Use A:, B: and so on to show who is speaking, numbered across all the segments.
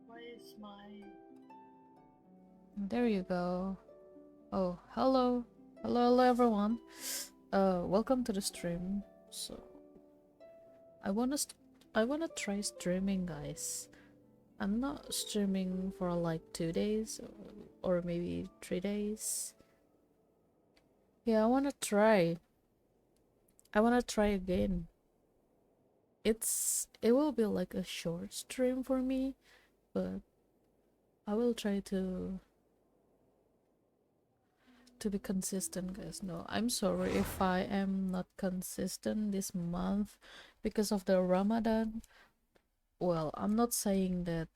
A: Why is my...
B: There you go. Oh, hello. Hello everyone. Welcome to the stream. So, I wanna try streaming, guys. I'm not streaming for like 2 days or maybe 3 days. Yeah, I wanna try. I wanna try again. It will be like a short stream for me, but I will try to be consistent, guys. No, I'm sorry if I am not consistent this month because of the Ramadan. Well, I'm not saying that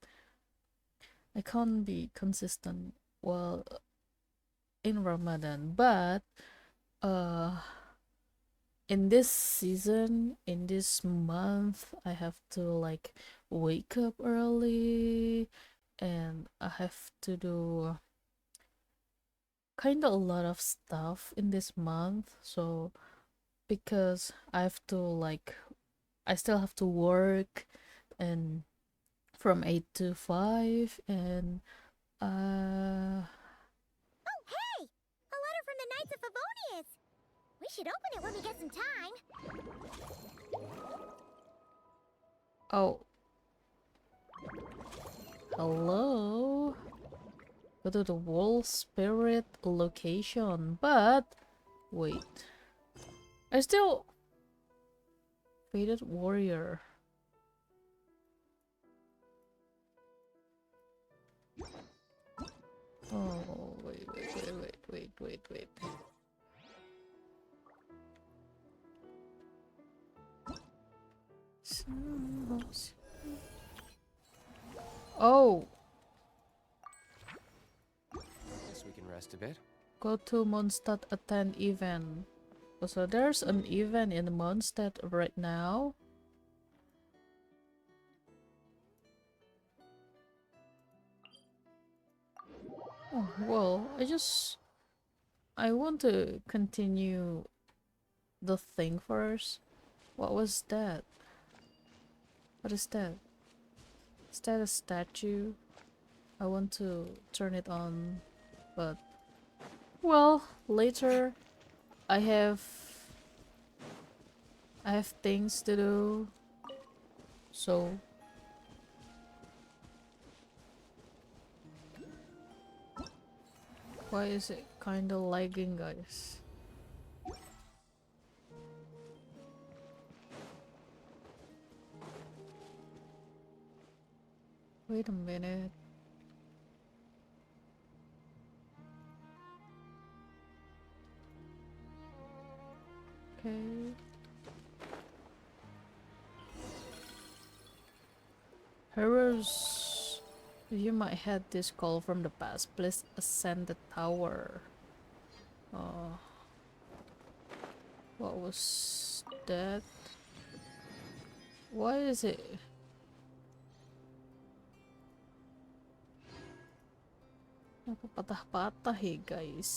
B: I can't be consistent well in Ramadan, but uh in this season, in this month, I have to like wake up early and I have to do kind of a lot of stuff in this month. So because I have to like I still have to work and from 8 to 5 and
C: Oh, hey! A letter from the Knights of Favonius! We should open it when we get some time.
B: oh, hello. Go to the Wall Spirit location, but wait. I still Faded Warrior. Oh, wait. Oh,
D: Guess we can rest a bit.
B: go to Mondstadt, attend event. Oh, so there's an event in Mondstadt right now. Oh, well, I want to continue the thing first. What was that? What is that? Is that a statue? I want to turn it on, but well, later I have things to do. So why is it kind of lagging, guys? Wait a minute. Okay. Heroes, you might had this call from the past. Please ascend the tower. What was that? Why is it? Napapatah-patah eh, guys.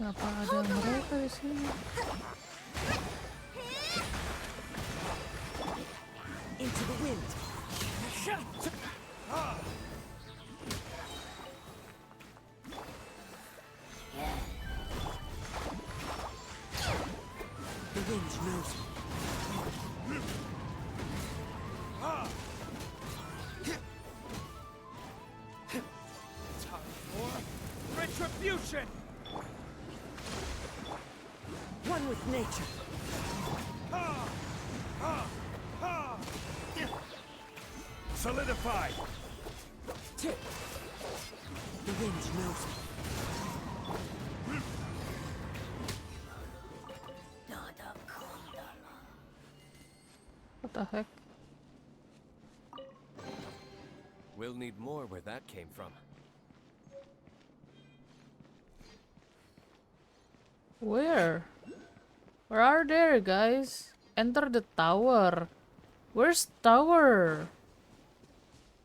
B: Kenapa ada mereka di sini?
E: Into the wind. The wind knows me.
F: Time for retribution!
E: One with nature.
F: Solidified!
E: The wind knows me.
B: What the heck?
D: We'll need more where that came from.
B: Where? Where are there, guys? Enter the tower. Where's tower?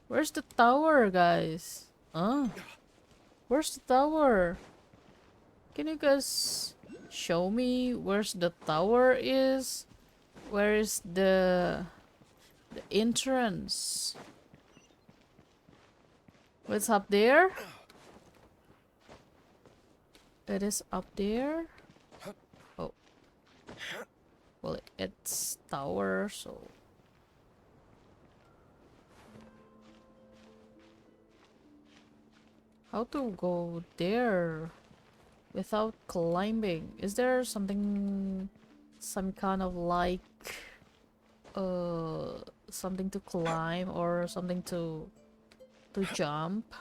B: Where's the tower, guys? Huh? Where's the tower? Can you guys show me where's the tower is? Where is the entrance? What's up there? It is up there. Oh. Well, it's tower, so how to go there without climbing? Is there something, some kind of like something to climb or something to jump?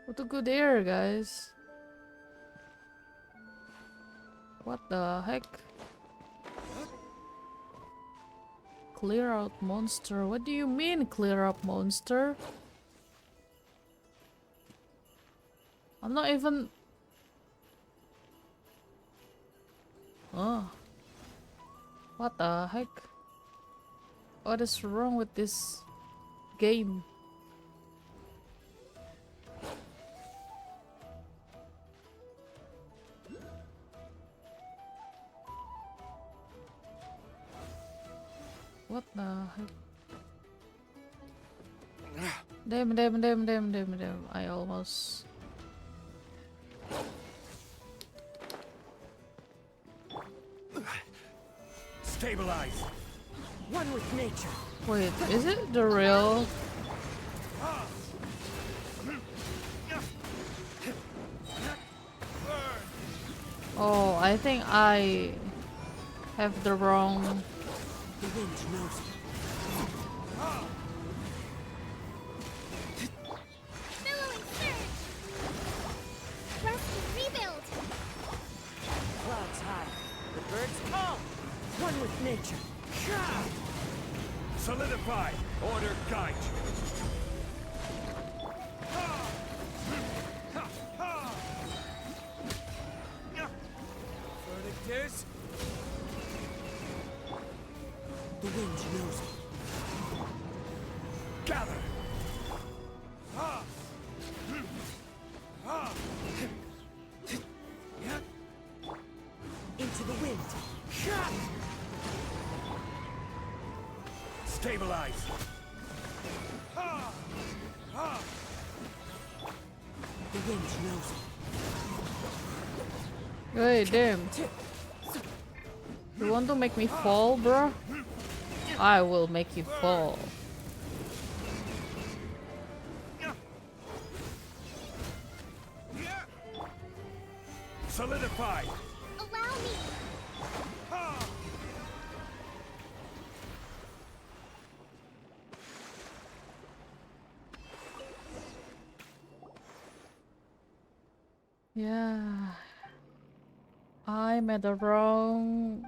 B: What to go there, guys? What the heck? Clear out monster. What do you mean clear up monster? I'm not even... Oh. What the heck? What is wrong with this game? What the heck? Damn. I almost...
F: Stabilize.
E: One with nature.
B: Wait, is it the real... Oh, I think I have the wrong...
E: The wind knows me.
C: Billowing surge! Rest and rebuild!
E: Clouds high. The birds call. One with nature.
F: Solidify. Order guide you. Verdict is
E: The wind knows me.
F: gather.
E: Into the wind.
F: Stabilize.
E: The wind knows me.
B: Wait, damn. You want to make me fall, bro? I will make you fall.
F: Solidify.
C: Allow me!
B: Yeah. I'm at the wrong...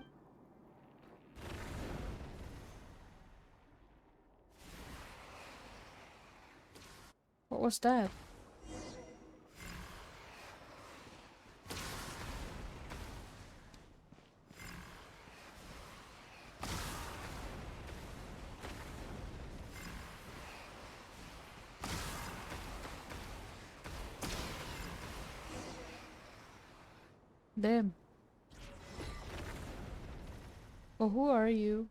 B: What was that? Damn. Oh, who are you?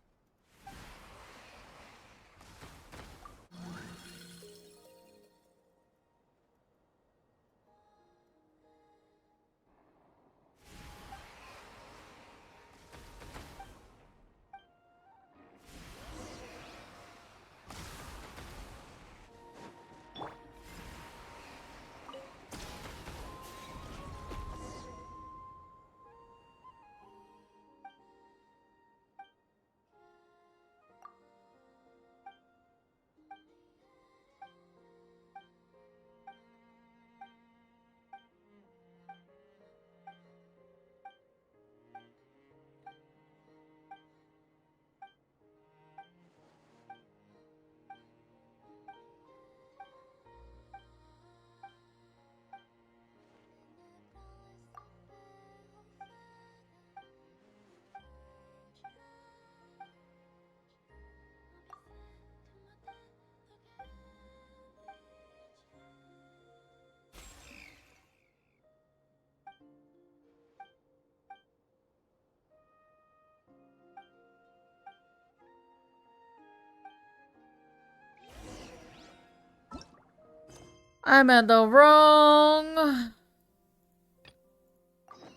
B: I'm at the wrong.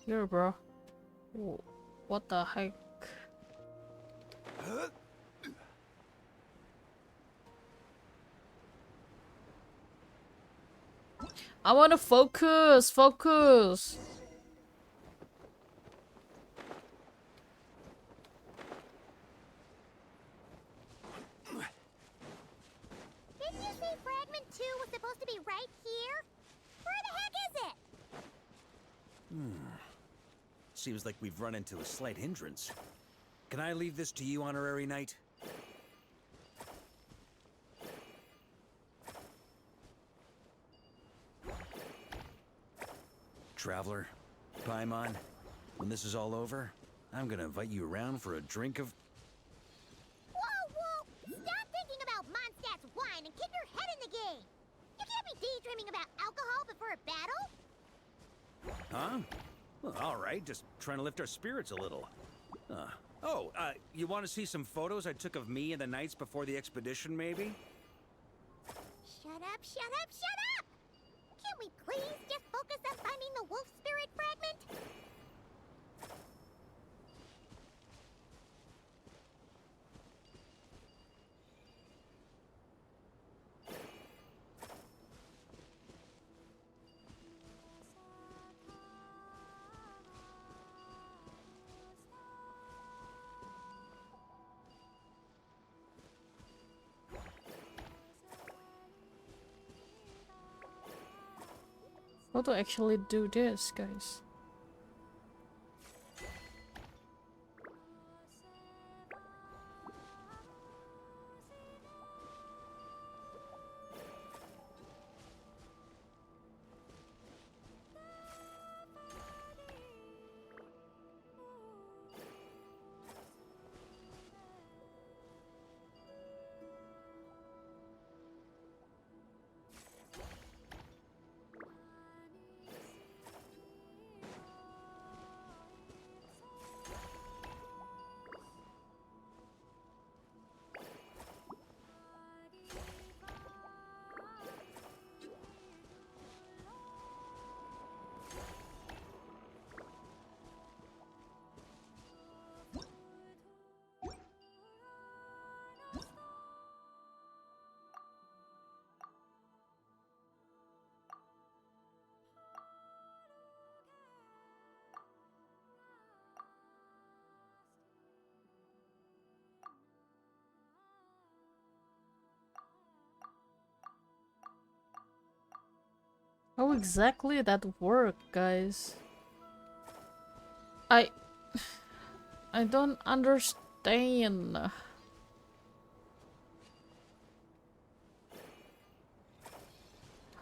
B: Here, bro. What the heck? I want to focus. Focus.
C: Didn't you say Fragment 2 was supposed to be right here? Where the heck is it?
F: Seems like we've run into a slight hindrance. Can I leave this to you, Honorary Knight? Traveler, Paimon, when this is all over, I'm gonna invite you around for a drink of...
C: Whoa, whoa! Stop thinking about Mondstadt's wine and keep your head in the game! You can't be daydreaming about alcohol before a battle!
F: Huh? Well, all right, just trying to lift our spirits a little. You want to see some photos I took of me and the knights before the expedition, maybe?
C: Shut up, shut up, shut up! Can't we please just focus on finding the wolf spirit fragment?
B: How to actually do this, guys? How exactly that work, guys? I I don't understand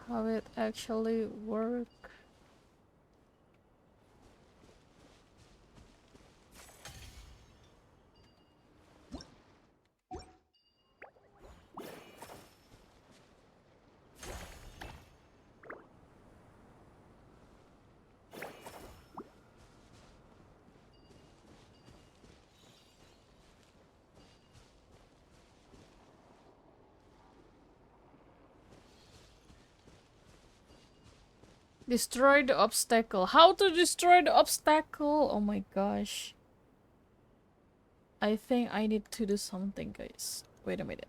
B: how it actually work. Destroy the obstacle. How to destroy the obstacle? Oh my gosh. I think I need to do something, guys. Wait a minute.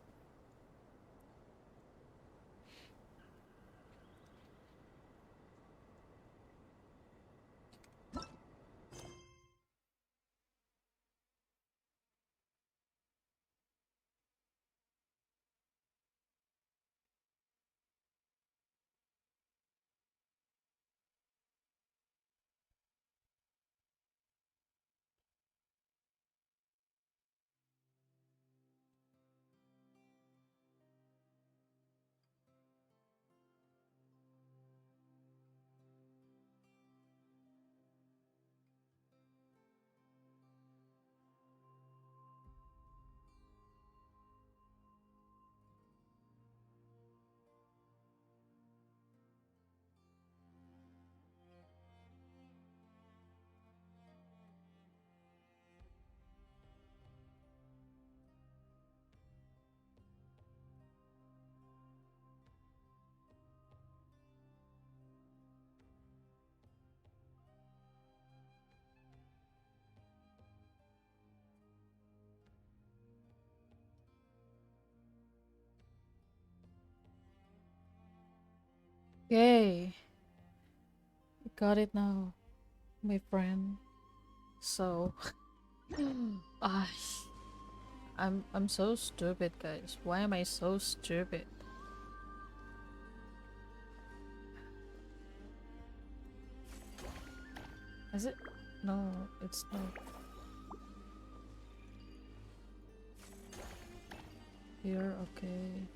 B: Yay! Got it now, my friend. So, I, I'm so stupid, guys. Why am I so stupid? Is it? No, it's not. Here, okay.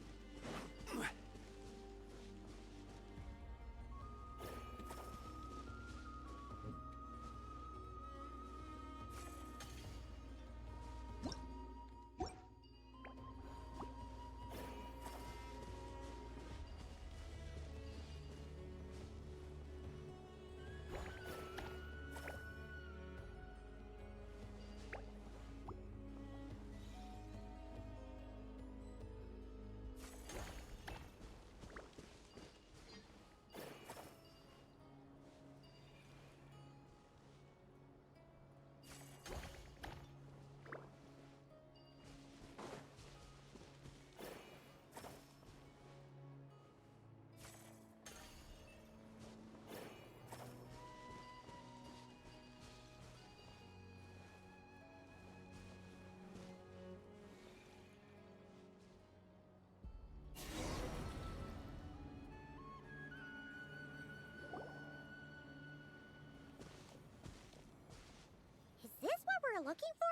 C: Is this what we're looking for?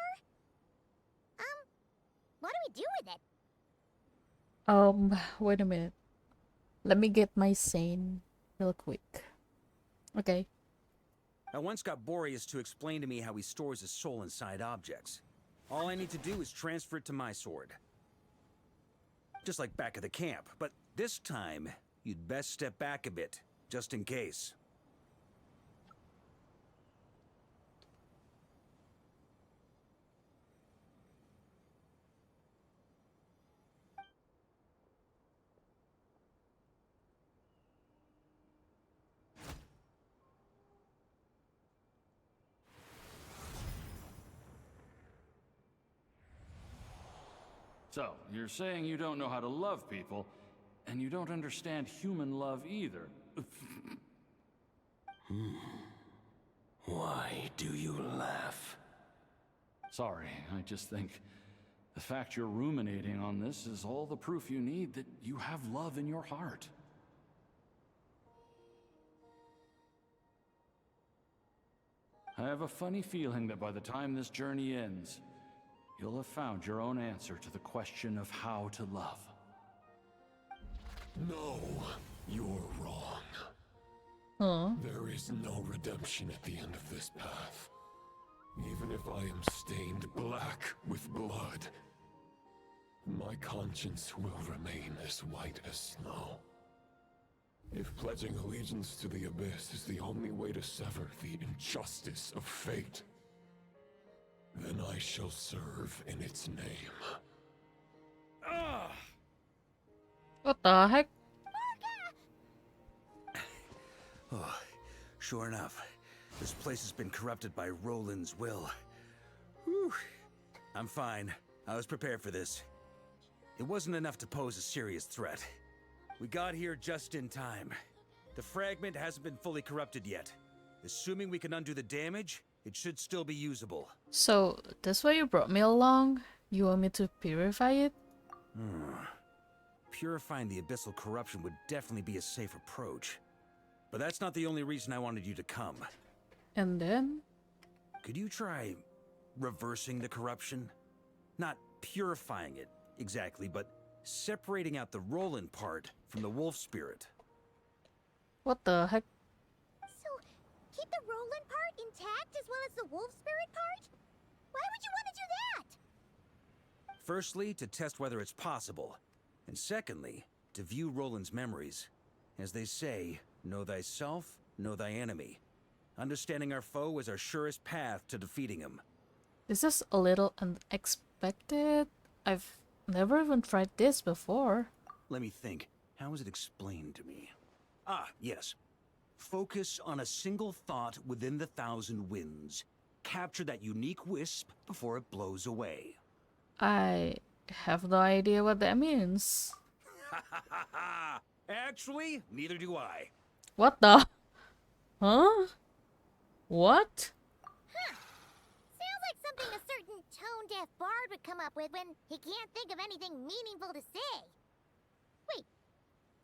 C: What do we do with it?
B: Wait a minute. Let me get my sane real quick. Okay.
F: I once got Boreas to explain to me how he stores his soul inside objects. All I need to do is transfer it to my sword. Just like back at the camp, but this time, you'd best step back a bit, just in case.
G: So, you're saying you don't know how to love people, and you don't understand human love either.
F: Why do you laugh?
G: Sorry, I just think the fact you're ruminating on this is all the proof you need that you have love in your heart. I have a funny feeling that by the time this journey ends, you'll have found your own answer to the question of how to love.
H: No, you're wrong.
B: Huh?
H: There is no redemption at the end of this path. Even if I am stained black with blood, my conscience will remain as white as snow. If pledging allegiance to the Abyss is the only way to sever the injustice of fate, then I shall serve in its name.
B: What the heck?
F: Oh, sure enough, this place has been corrupted by Roland's will. Whew. I'm fine. I was prepared for this. It wasn't enough to pose a serious threat. We got here just in time. The fragment hasn't been fully corrupted yet. Assuming we can undo the damage, it should still be usable.
B: So, that's why you brought me along? You want me to purify it?
F: Purifying the abyssal corruption would definitely be a safe approach. But that's not the only reason I wanted you to come.
B: And then?
F: Could you try reversing the corruption? Not purifying it, exactly, but separating out the Roland part from the wolf spirit.
B: What the heck?
C: So, keep the Roland part intact as well as the wolf spirit part? Why would you want to do that?
F: Firstly, to test whether it's possible. And secondly, to view Roland's memories. As they say, know thyself, know thy enemy. Understanding our foe is our surest path to defeating him.
B: This is a little unexpected. I've never even tried this before.
F: Let me think. How was it explained to me? Ah, yes. Focus on a single thought within the 1,000 winds. Capture that unique wisp before it blows away.
B: I have no idea what that means.
F: Actually, neither do I.
B: What the? Huh? What?
C: Sounds like something a certain tone-deaf bard would come up with when he can't think of anything meaningful to say. Wait,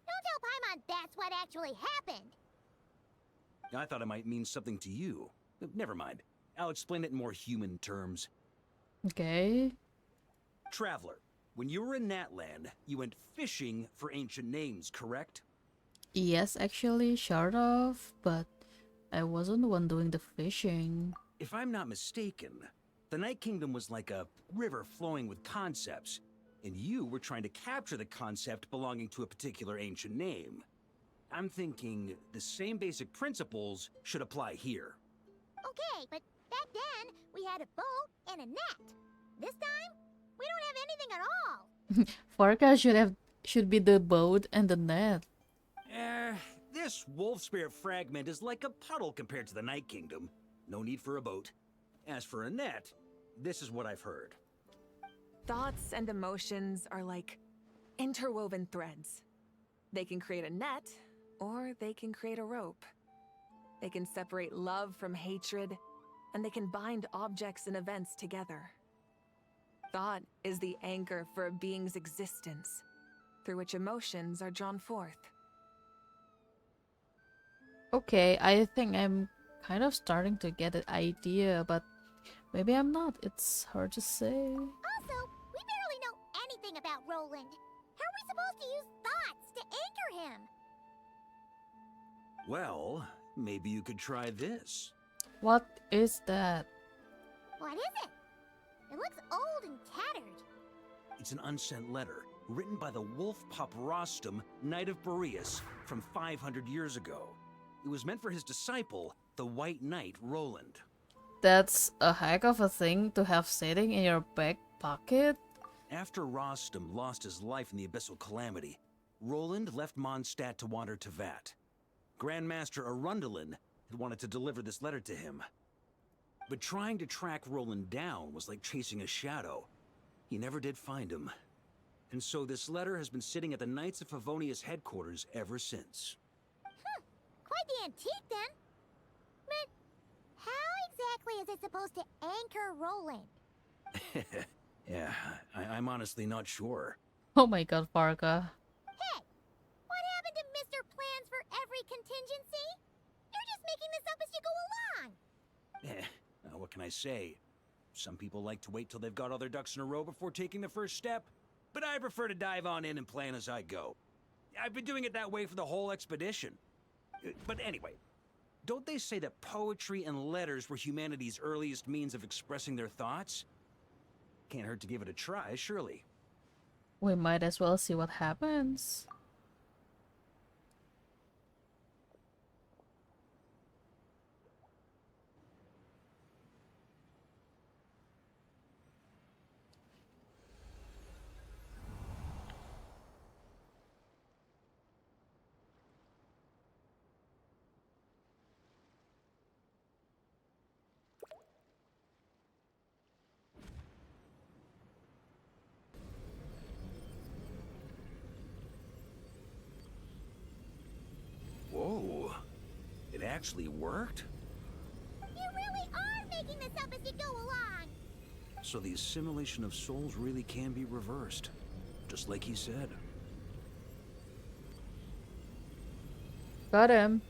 C: don't tell Paimon that's what actually happened.
F: I thought it might mean something to you. Never mind. I'll explain it in more human terms.
B: Okay.
F: Traveler, when you were in Natland, you went fishing for ancient names, correct?
B: Yes, actually, sort of, but I wasn't the one doing the fishing.
F: If I'm not mistaken, the Night Kingdom was like a river flowing with concepts, and you were trying to capture the concept belonging to a particular ancient name. I'm thinking the same basic principles should apply here.
C: Okay, but back then, we had a boat and a net. This time, we don't have anything at all.
B: Farka should be the boat and the net.
F: This wolf spirit fragment is like a puddle compared to the Night Kingdom. No need for a boat. As for a net, this is what I've heard.
I: Thoughts and emotions are like interwoven threads. They can create a net, or they can create a rope. They can separate love from hatred, and they can bind objects and events together. Thought is the anchor for a being's existence, through which emotions are drawn forth.
B: Okay, I think I'm kind of starting to get an idea, but maybe I'm not. It's hard to say.
C: Also, we barely know anything about Roland. How are we supposed to use thoughts to anchor him?
F: Well, maybe you could try this.
B: What is that?
C: What is it? It looks old and tattered.
F: It's an unsent letter, written by the wolf pup Rostam, Knight of Boreas, from 500 years ago. It was meant for his disciple, the White Knight Roland.
B: That's a heck of a thing to have sitting in your back pocket.
F: After Rostam lost his life in the Abyssal Calamity, Roland left Mondstadt to wander to Vat. Grandmaster Arundelen had wanted to deliver this letter to him. But trying to track Roland down was like chasing a shadow. He never did find him. And so this letter has been sitting at the Knights of Favonia's headquarters ever since.
C: Quite the antique, then. But how exactly is it supposed to anchor Roland?
F: Yeah, I'm honestly not sure.
B: Oh my god, Farka.
C: Hey, what happened to Mr. Plans for every contingency? You're just making this up as you go along.
F: What can I say? Some people like to wait till they've got all their ducks in a row before taking the first step, but I prefer to dive on in and plan as I go. I've been doing it that way for the whole expedition. But anyway, don't they say that poetry and letters were humanity's earliest means of expressing their thoughts? Can't hurt to give it a try, surely.
B: We might as well see what happens.
F: Whoa, it actually worked?
C: You really are making this up as you go along.
F: So the assimilation of souls really can be reversed, just like he said.
B: Got him.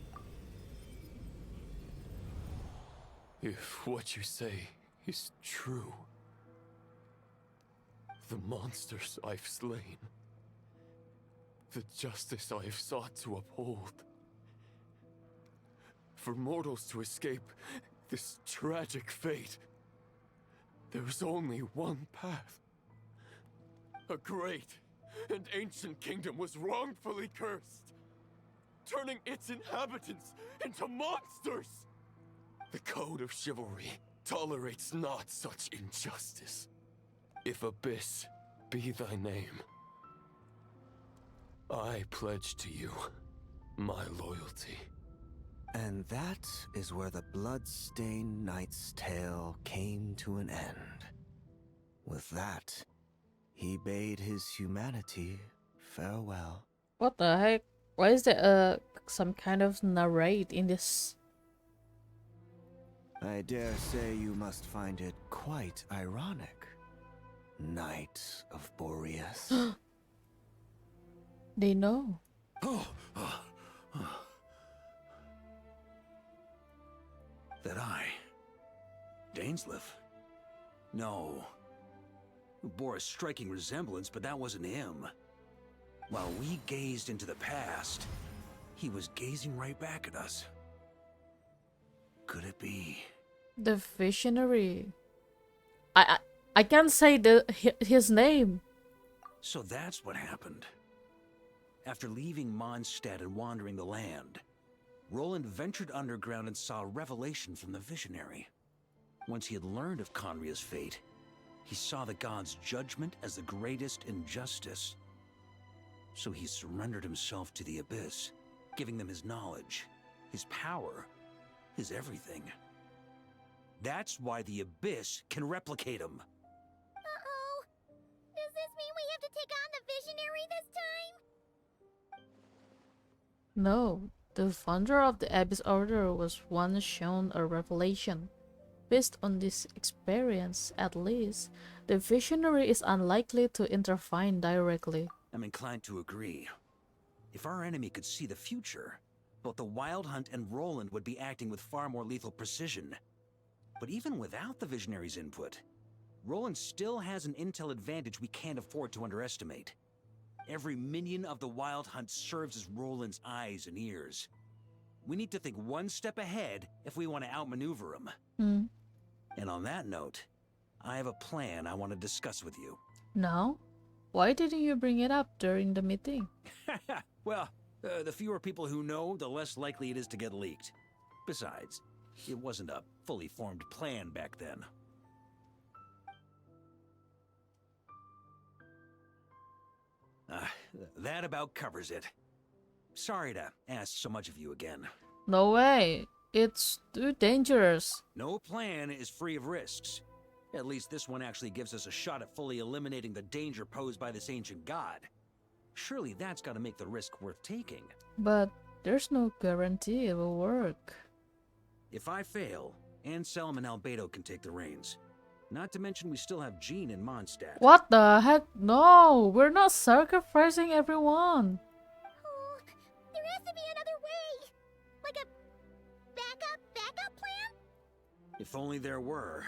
H: If what you say is true, the monsters I've slain, the justice I have sought to uphold, for mortals to escape this tragic fate, there's only one path. A great and ancient kingdom was wrongfully cursed, turning its inhabitants into monsters. The code of chivalry tolerates not such injustice. If Abyss be thy name, I pledge to you my loyalty.
J: And that is where the blood-stained knight's tale came to an end. With that, he bade his humanity farewell.
B: What the heck? Why is there some kind of narrate in this?
J: I dare say you must find it quite ironic, Knight of Boreas.
B: They know.
F: That I... Dainsleif? No. Bore a striking resemblance, but that wasn't him. While we gazed into the past, he was gazing right back at us. Could it be?
B: The visionary. I can't say his name.
F: So that's what happened. After leaving Mondstadt and wandering the land, Roland ventured underground and saw a revelation from the visionary. Once he had learned of Conria's fate, he saw the gods' judgment as the greatest injustice. So he surrendered himself to the Abyss, giving them his knowledge, his power, his everything. That's why the Abyss can replicate him.
C: Uh-oh. Does this mean we have to take on the Visionary this time?
B: No, the founder of the Abyss Order was once shown a revelation. Based on this experience, at least, the visionary is unlikely to intervene directly.
F: I'm inclined to agree. If our enemy could see the future, both the Wild Hunt and Roland would be acting with far more lethal precision. But even without the Visionary's input, Roland still has an intel advantage we can't afford to underestimate. Every minion of the Wild Hunt serves as Roland's eyes and ears. We need to think one step ahead if we want to outmaneuver him. And on that note, I have a plan I want to discuss with you.
B: Now? Why didn't you bring it up during the meeting?
F: Well, the fewer people who know, the less likely it is to get leaked. Besides, it wasn't a fully formed plan back then. That about covers it. Sorry to ask so much of you again.
B: No way. It's too dangerous.
F: No plan is free of risks. At least this one actually gives us a shot at fully eliminating the danger posed by this ancient god. Surely that's got to make the risk worth taking.
B: But there's no guarantee it will work.
F: If I fail, Anselm and Albedo can take the reins. Not to mention we still have Jean and Mondstadt.
B: What the heck? No, we're not sacrificing everyone.
C: Oh, there has to be another way. Like a backup plan?
F: If only there were.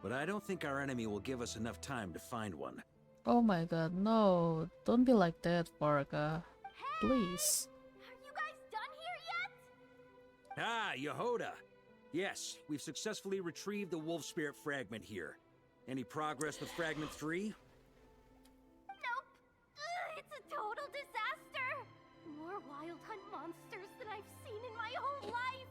F: But I don't think our enemy will give us enough time to find one.
B: Oh my god, no. Don't be like that, Varga. Please.
C: Are you guys done here yet?
F: Ah, Yehoda! Yes, we've successfully retrieved the Wolf Spirit fragment here. Any progress with Fragment 3?
C: Nope. It's a total disaster. More Wild Hunt monsters than I've seen in my whole life.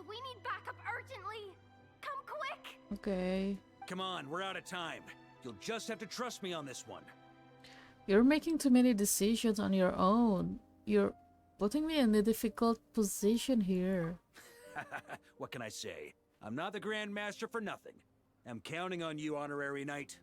C: We need backup urgently. Come quick.
B: Okay.
F: Come on, we're out of time. You'll just have to trust me on this one.
B: You're making too many decisions on your own. You're putting me in a difficult position here.
F: What can I say? I'm not the Grand Master for nothing. I'm counting on you, Honorary Knight.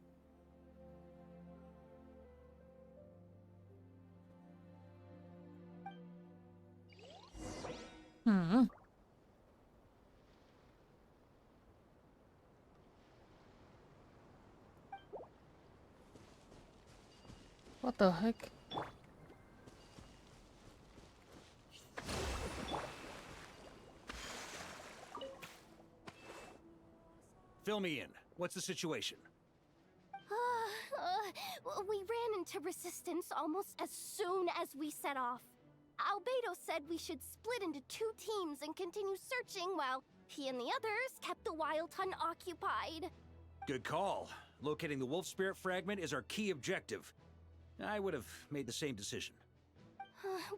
B: What the heck?
F: Fill me in. What's the situation?
C: We ran into resistance almost as soon as we set off. Albedo said we should split into 2 teams and continue searching while he and the others kept the Wild Hunt occupied.
F: Good call. Locating the Wolf Spirit fragment is our key objective. I would have made the same decision.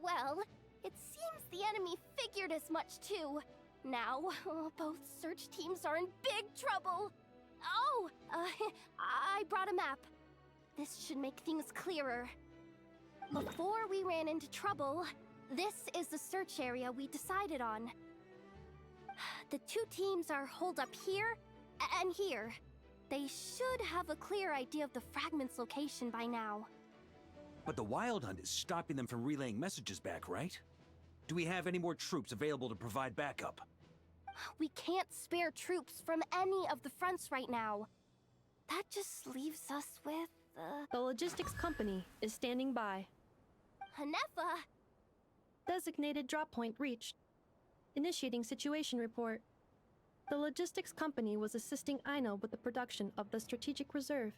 C: Well, it seems the enemy figured as much too. Now, both search teams are in big trouble. Oh, I brought a map. This should make things clearer. Before we ran into trouble, this is the search area we decided on. The 2 teams are holed up here and here. They should have a clear idea of the fragment's location by now.
F: But the Wild Hunt is stopping them from relaying messages back, right? Do we have any more troops available to provide backup?
K: We can't spare troops from any of the fronts right now. That just leaves us with,
L: The logistics company is standing by.
K: Hanefa!
L: Designated drop point reached. Initiating situation report. The logistics company was assisting Aino with the production of the strategic reserve,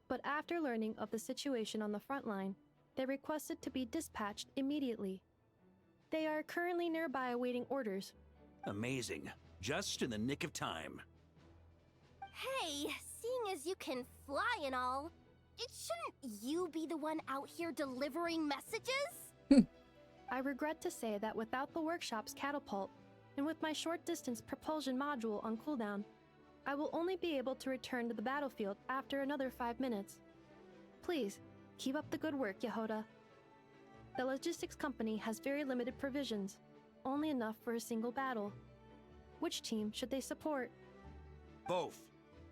L: but after learning of the situation on the front line, they requested to be dispatched immediately. They are currently nearby awaiting orders.
F: Amazing. Just in the nick of time.
K: Hey, seeing as you can fly and all, shouldn't you be the one out here delivering messages?
L: I regret to say that without the workshop's catapult, and with my short-distance propulsion module on cooldown, I will only be able to return to the battlefield after another 5 minutes. Please, keep up the good work, Yehoda. The logistics company has very limited provisions, only enough for a single battle. Which team should they support?
F: Both.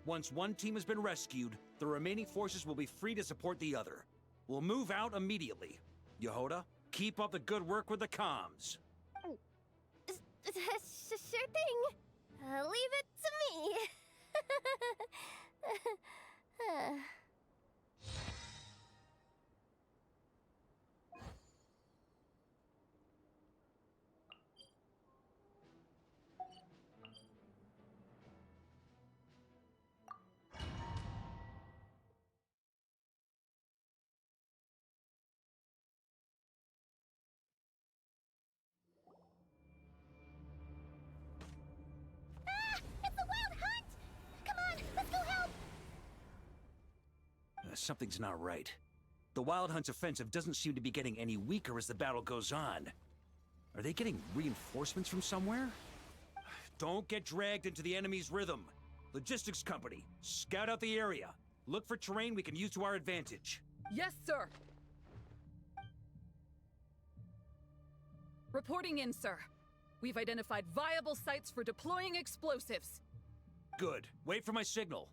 F: Once one team has been rescued, the remaining forces will be free to support the other. We'll move out immediately. Yehoda, keep up the good work with the comms.
K: Sure thing. Leave it to me.
C: It's a wild hunt! Come on, let's go help!
F: Something's not right. The Wild Hunt's offensive doesn't seem to be getting any weaker as the battle goes on. Are they getting reinforcements from somewhere? Don't get dragged into the enemy's rhythm. Logistics company, scout out the area. Look for terrain we can use to our advantage.
M: Yes, sir. Reporting in, sir. We've identified viable sites for deploying explosives.
F: Good. Wait for my signal.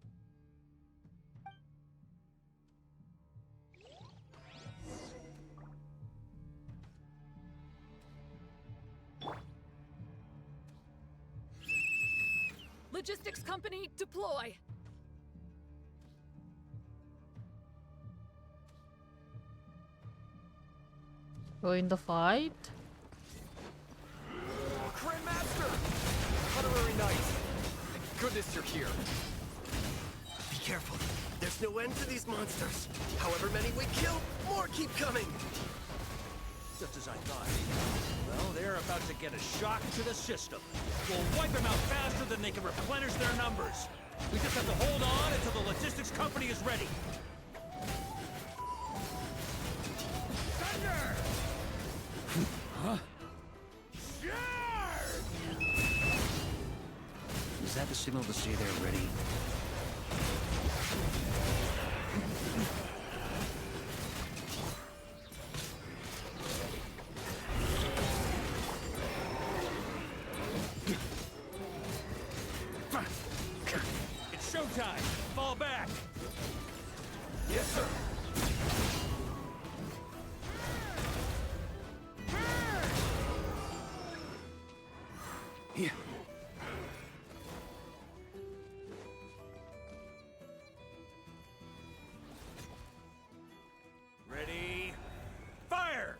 M: Logistics company, deploy.
B: Going to fight?
D: Grandmaster! Honorary Knight! Thank goodness you're here.
N: Be careful. There's no end to these monsters. However many we kill, more keep coming.
F: Just as I thought. Well, they're about to get a shock to the system. We'll wipe them out faster than they can replenish their numbers. We just have to hold on until the logistics company is ready. Thunder! Huh? Is that the signal to say they're ready? It's showtime! Fall back!
N: Yes, sir.
F: Here. Ready? Fire!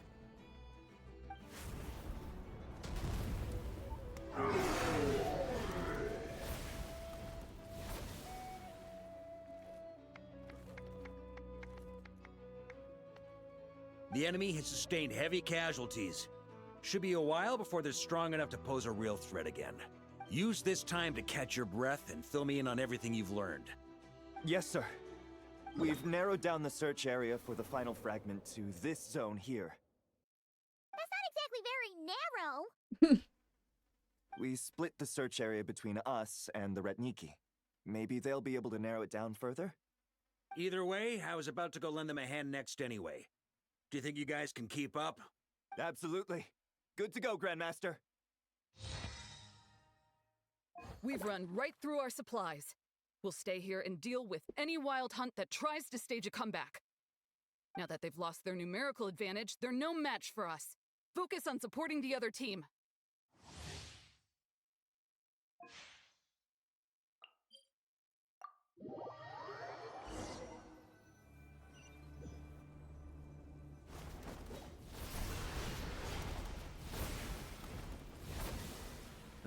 F: The enemy has sustained heavy casualties. Should be a while before they're strong enough to pose a real threat again. Use this time to catch your breath and fill me in on everything you've learned.
O: Yes, sir. We've narrowed down the search area for the final fragment to this zone here.
C: That's not exactly very narrow.
O: We split the search area between us and the Retniki. Maybe they'll be able to narrow it down further?
F: Either way, I was about to go lend them a hand next anyway. Do you think you guys can keep up?
O: Absolutely. Good to go, Grandmaster.
M: We've run right through our supplies. We'll stay here and deal with any wild hunt that tries to stage a comeback. Now that they've lost their numerical advantage, they're no match for us. Focus on supporting the other team.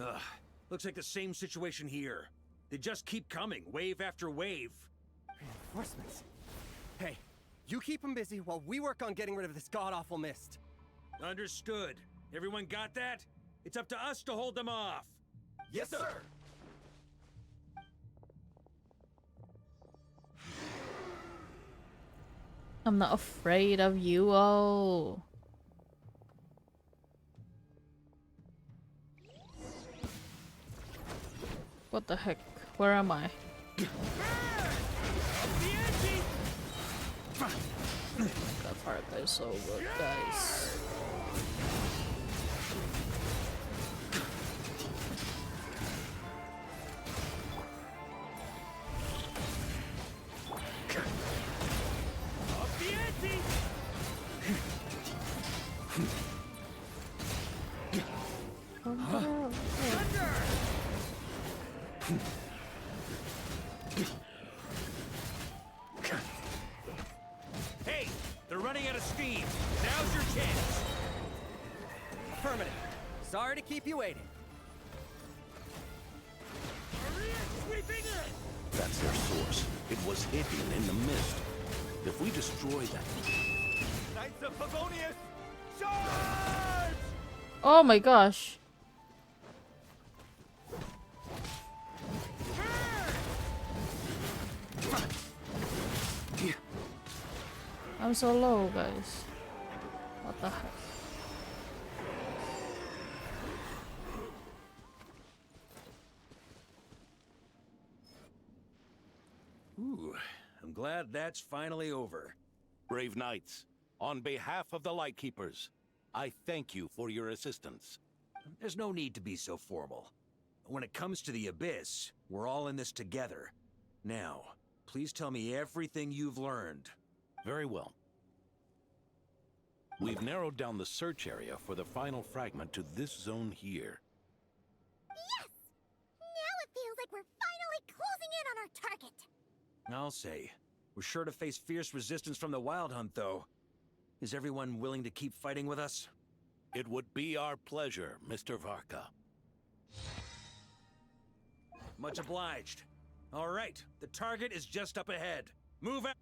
F: Ugh, looks like the same situation here. They just keep coming, wave after wave.
N: Reinforcements. Hey, you keep them busy while we work on getting rid of this god-awful mist.
F: Understood. Everyone got that? It's up to us to hold them off.
N: Yes, sir!
B: I'm not afraid of you all. What the heck? Where am I? That part is so good, guys.
F: Hey, they're running out of steam. Now's your chance.
N: Affirmative. Sorry to keep you waiting.
P: That's their source. It was hidden in the mist. If we destroy that...
N: Knights of Favonius, charge!
B: Oh my gosh. I'm so low, guys. What the heck?
F: Ooh, I'm glad that's finally over.
P: Brave knights, on behalf of the Lightkeepers, I thank you for your assistance.
F: There's no need to be so formal. When it comes to the Abyss, we're all in this together. Now, please tell me everything you've learned.
P: Very well. We've narrowed down the search area for the final fragment to this zone here.
C: Yes! Now it feels like we're finally closing in on our target.
F: I'll say. We're sure to face fierce resistance from the Wild Hunt, though. Is everyone willing to keep fighting with us?
P: It would be our pleasure, Mr. Varka.
F: Much obliged. All right, the target is just up ahead. Move out.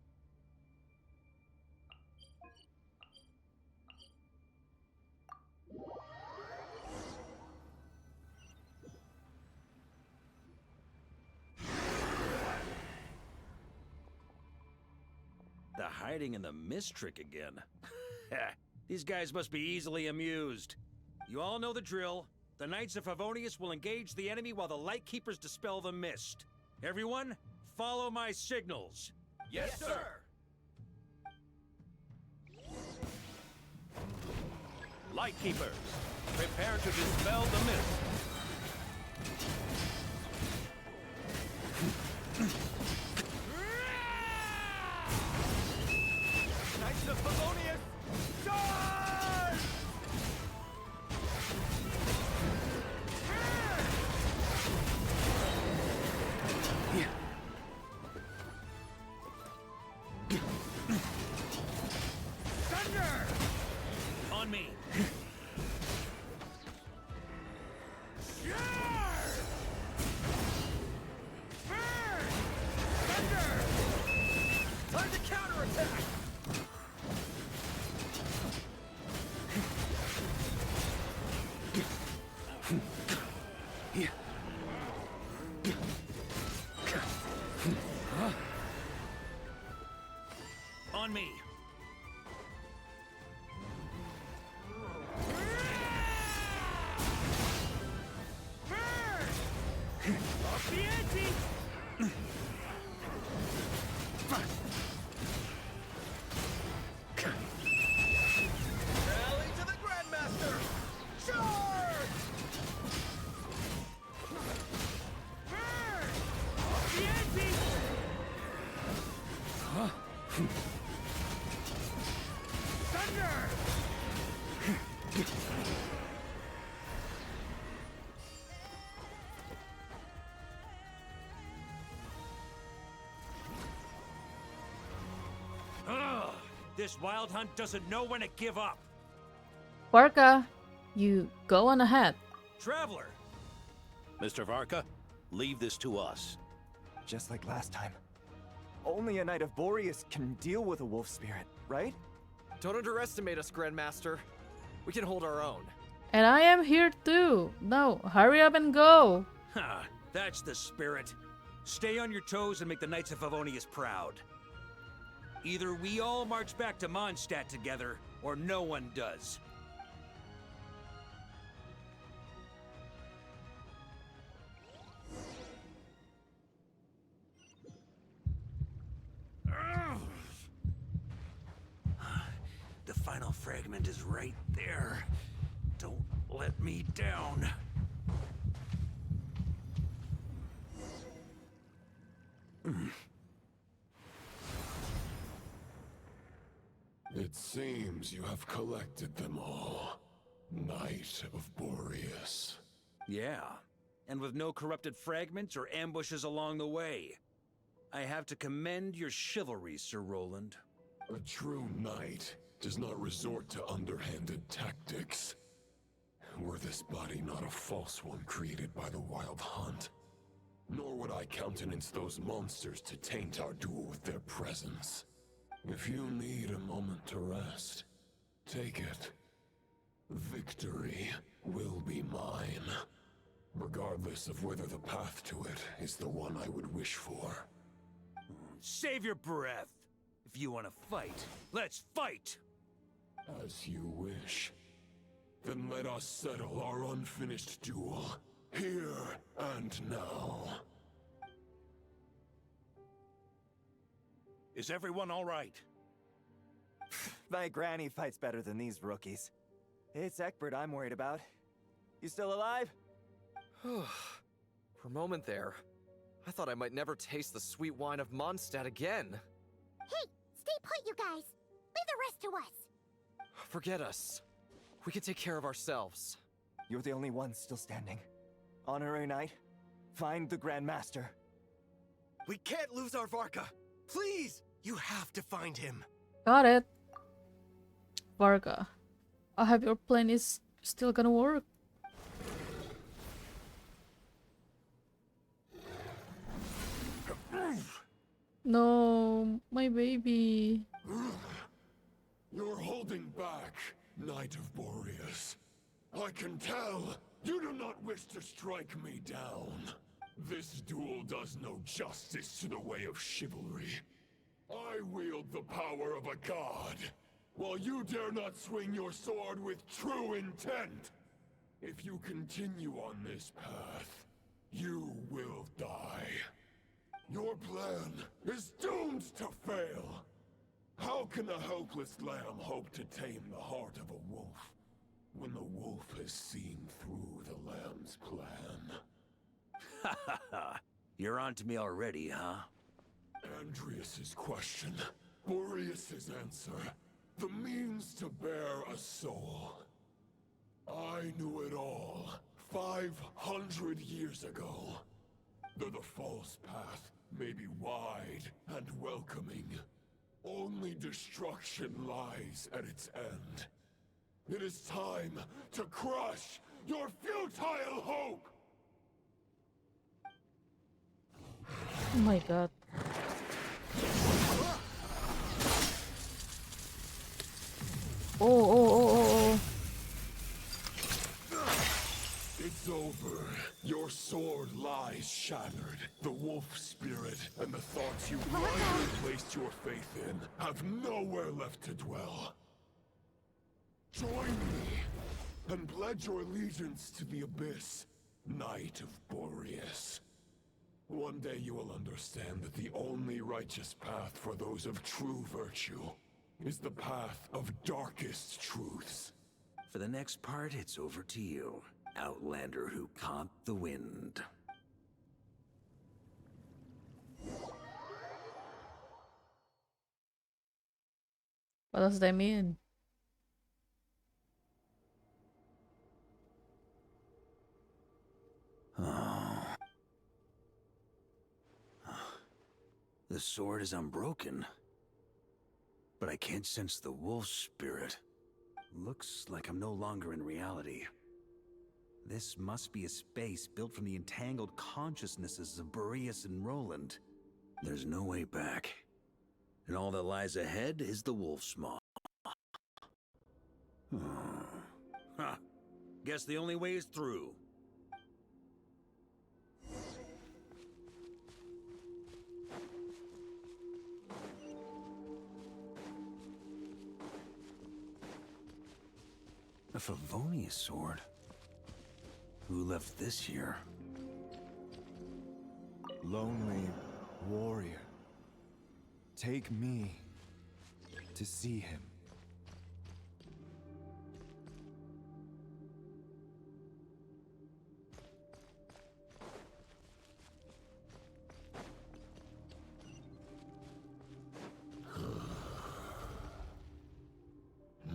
F: The hiding in the mist trick again. These guys must be easily amused. You all know the drill. The Knights of Favonius will engage the enemy while the Lightkeepers dispel the mist. Everyone, follow my signals.
N: Yes, sir!
P: Lightkeepers, prepare to dispel the mist.
N: Knights of Favonius, charge! Thunder!
F: On me.
N: Thunder! Time to counterattack!
F: On me. Ugh! This wild hunt doesn't know when to give up.
B: Varka, you go on ahead.
F: Traveler!
P: Mr. Varka, leave this to us.
O: Just like last time. Only a Knight of Boreas can deal with a wolf spirit, right?
D: Don't underestimate us, Grandmaster. We can hold our own.
B: And I am here too. No, hurry up and go.
F: Ha! That's the spirit. Stay on your toes and make the Knights of Favonius proud. Either we all march back to Mondstadt together, or no one does. Ugh. The final fragment is right there. Don't let me down.
H: It seems you have collected them all, Knight of Boreas.
F: Yeah, and with no corrupted fragments or ambushes along the way. I have to commend your chivalry, Sir Roland.
H: A true knight does not resort to underhanded tactics. Were this body not a false one created by the Wild Hunt, nor would I countenance those monsters to taint our duel with their presence. If you need a moment to rest, take it. Victory will be mine, regardless of whether the path to it is the one I would wish for.
F: Save your breath. If you want to fight, let's fight!
H: As you wish. Then let us settle our unfinished duel, here and now.
P: Is everyone all right?
O: My granny fights better than these rookies. It's Egbert I'm worried about. You still alive?
D: For a moment there, I thought I might never taste the sweet wine of Mondstadt again.
C: Hey, stay put, you guys. Leave the rest to us.
D: Forget us. We can take care of ourselves.
O: You're the only one still standing. Honorary Knight, find the Grand Master.
N: We can't lose our Varka. Please, you have to find him.
B: Got it. Varka, I hope your plan is still gonna work. No, my baby.
H: You're holding back, Knight of Boreas. I can tell you do not wish to strike me down. This duel does no justice to the way of chivalry. I wield the power of a god, while you dare not swing your sword with true intent. If you continue on this path, you will die. Your plan is doomed to fail. How can a helpless lamb hope to tame the heart of a wolf, when the wolf has seen through the lamb's plan?
F: Ha ha ha. You're on to me already, huh?
H: Andrias's question, Boreas's answer, the means to bear a soul. I knew it all 500 years ago. Though the false path may be wide and welcoming, only destruction lies at its end. It is time to crush your futile hope!
B: Oh my god. Oh.
H: It's over. Your sword lies shattered. The wolf spirit and the thoughts you blindly placed your faith in have nowhere left to dwell. Join me and pledge your allegiance to the abyss, Knight of Boreas. One day you will understand that the only righteous path for those of true virtue is the path of darkest truths.
F: For the next part, it's over to you, Outlander who caught the wind.
B: What does that mean?
F: The sword is unbroken, but I can't sense the wolf spirit. Looks like I'm no longer in reality. This must be a space built from the entangled consciousnesses of Boreas and Roland. There's no way back. And all that lies ahead is the wolf's maw. Huh. Guess the only way is through. A Favonius sword? Who left this here?
O: Lonely warrior. Take me to see him.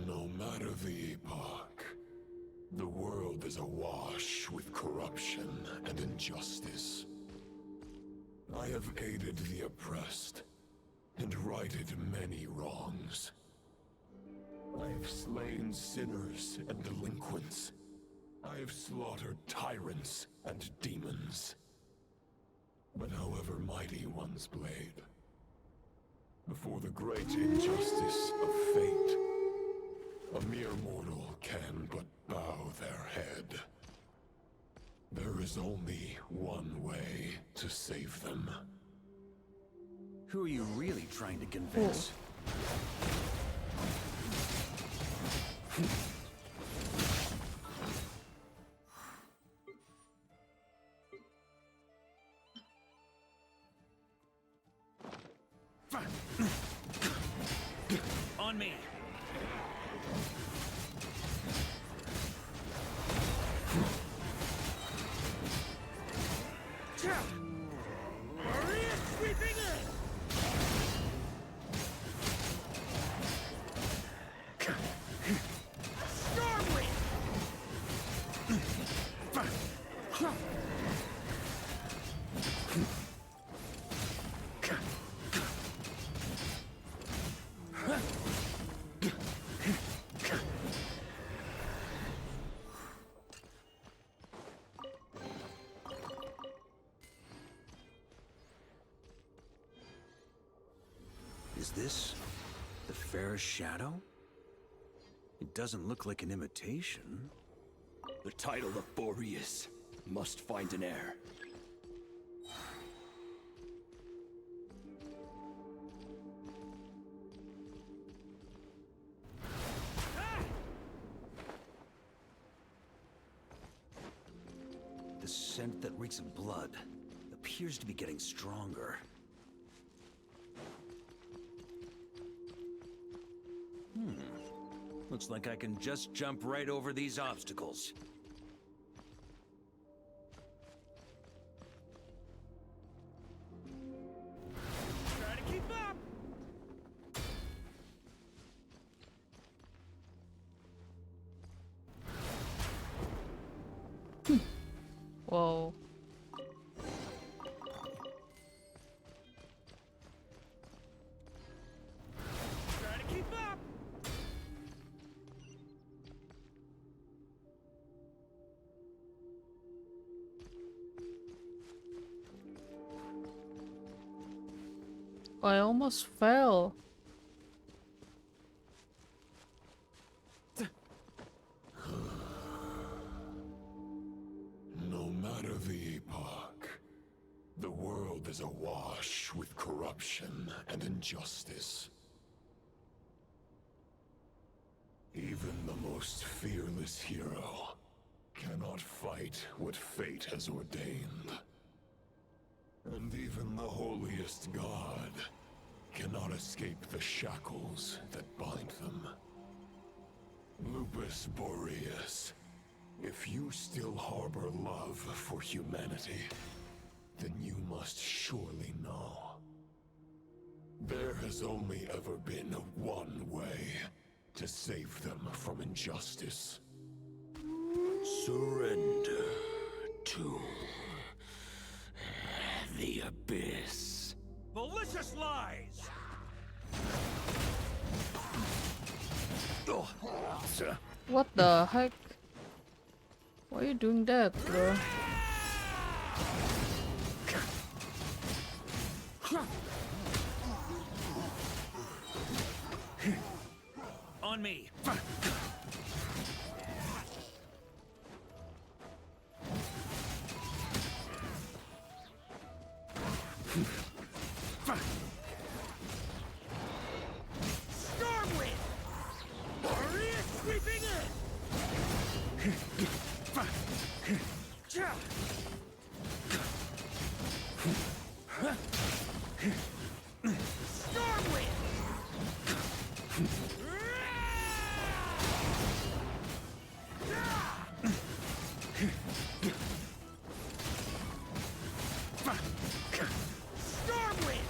H: No matter the epoch, the world is awash with corruption and injustice. I have aided the oppressed and righted many wrongs. I have slain sinners and delinquents. I have slaughtered tyrants and demons. But however mighty one's blade, before the great injustice of fate, a mere mortal can but bow their head. There is only one way to save them.
F: Who are you really trying to convince? On me!
N: Maria sweeping in! Stormwind!
F: Is this the fairest shadow? It doesn't look like an imitation.
Q: The title of Boreas must find an heir.
F: The scent that reeks of blood appears to be getting stronger. Looks like I can just jump right over these obstacles.
N: Try to keep up!
B: Whoa.
N: Try to keep up!
B: I almost fell.
H: No matter the epoch, the world is awash with corruption and injustice. Even the most fearless hero cannot fight what fate has ordained. And even the holiest god cannot escape the shackles that bind them. Lupus Boreas, if you still harbor love for humanity, then you must surely know. There has only ever been one way to save them from injustice.
F: Surrender to the abyss.
N: Malicious
B: What the heck? Why are you doing that, bro?
F: On me.
N: Stormwind! Maria sweeping in! Stormwind! Stormwind!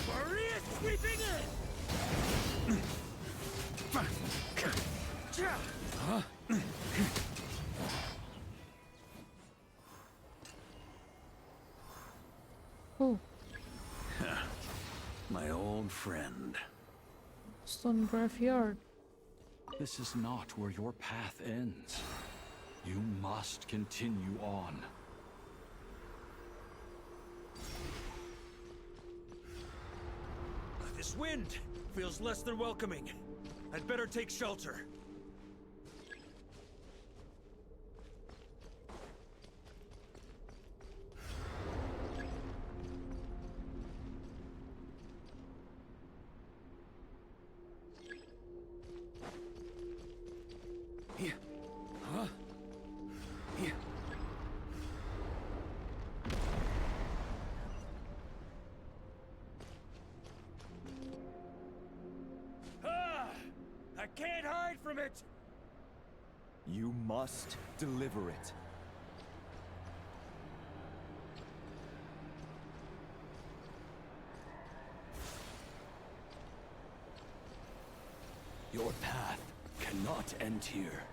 N: Maria sweeping in!
B: Oh,
F: My old friend.
B: stone graveyard.
G: This is not where your path ends. You must continue on.
F: This wind feels less than welcoming. I'd better take shelter. I can't hide from it!
O: You must deliver it.
Q: Your path cannot end here.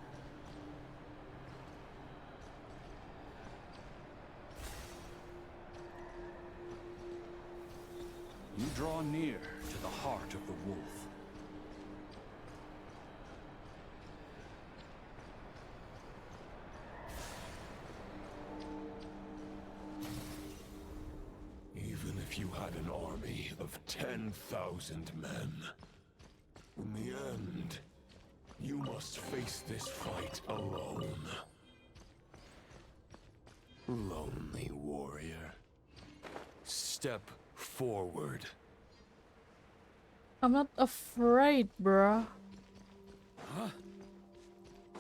G: You draw near to the heart of the wolf.
H: Even if you had an army of 10,000 men, in the end, you must face this fight alone. Lonely warrior. Step forward.
B: I'm not afraid, bruh.
F: Huh?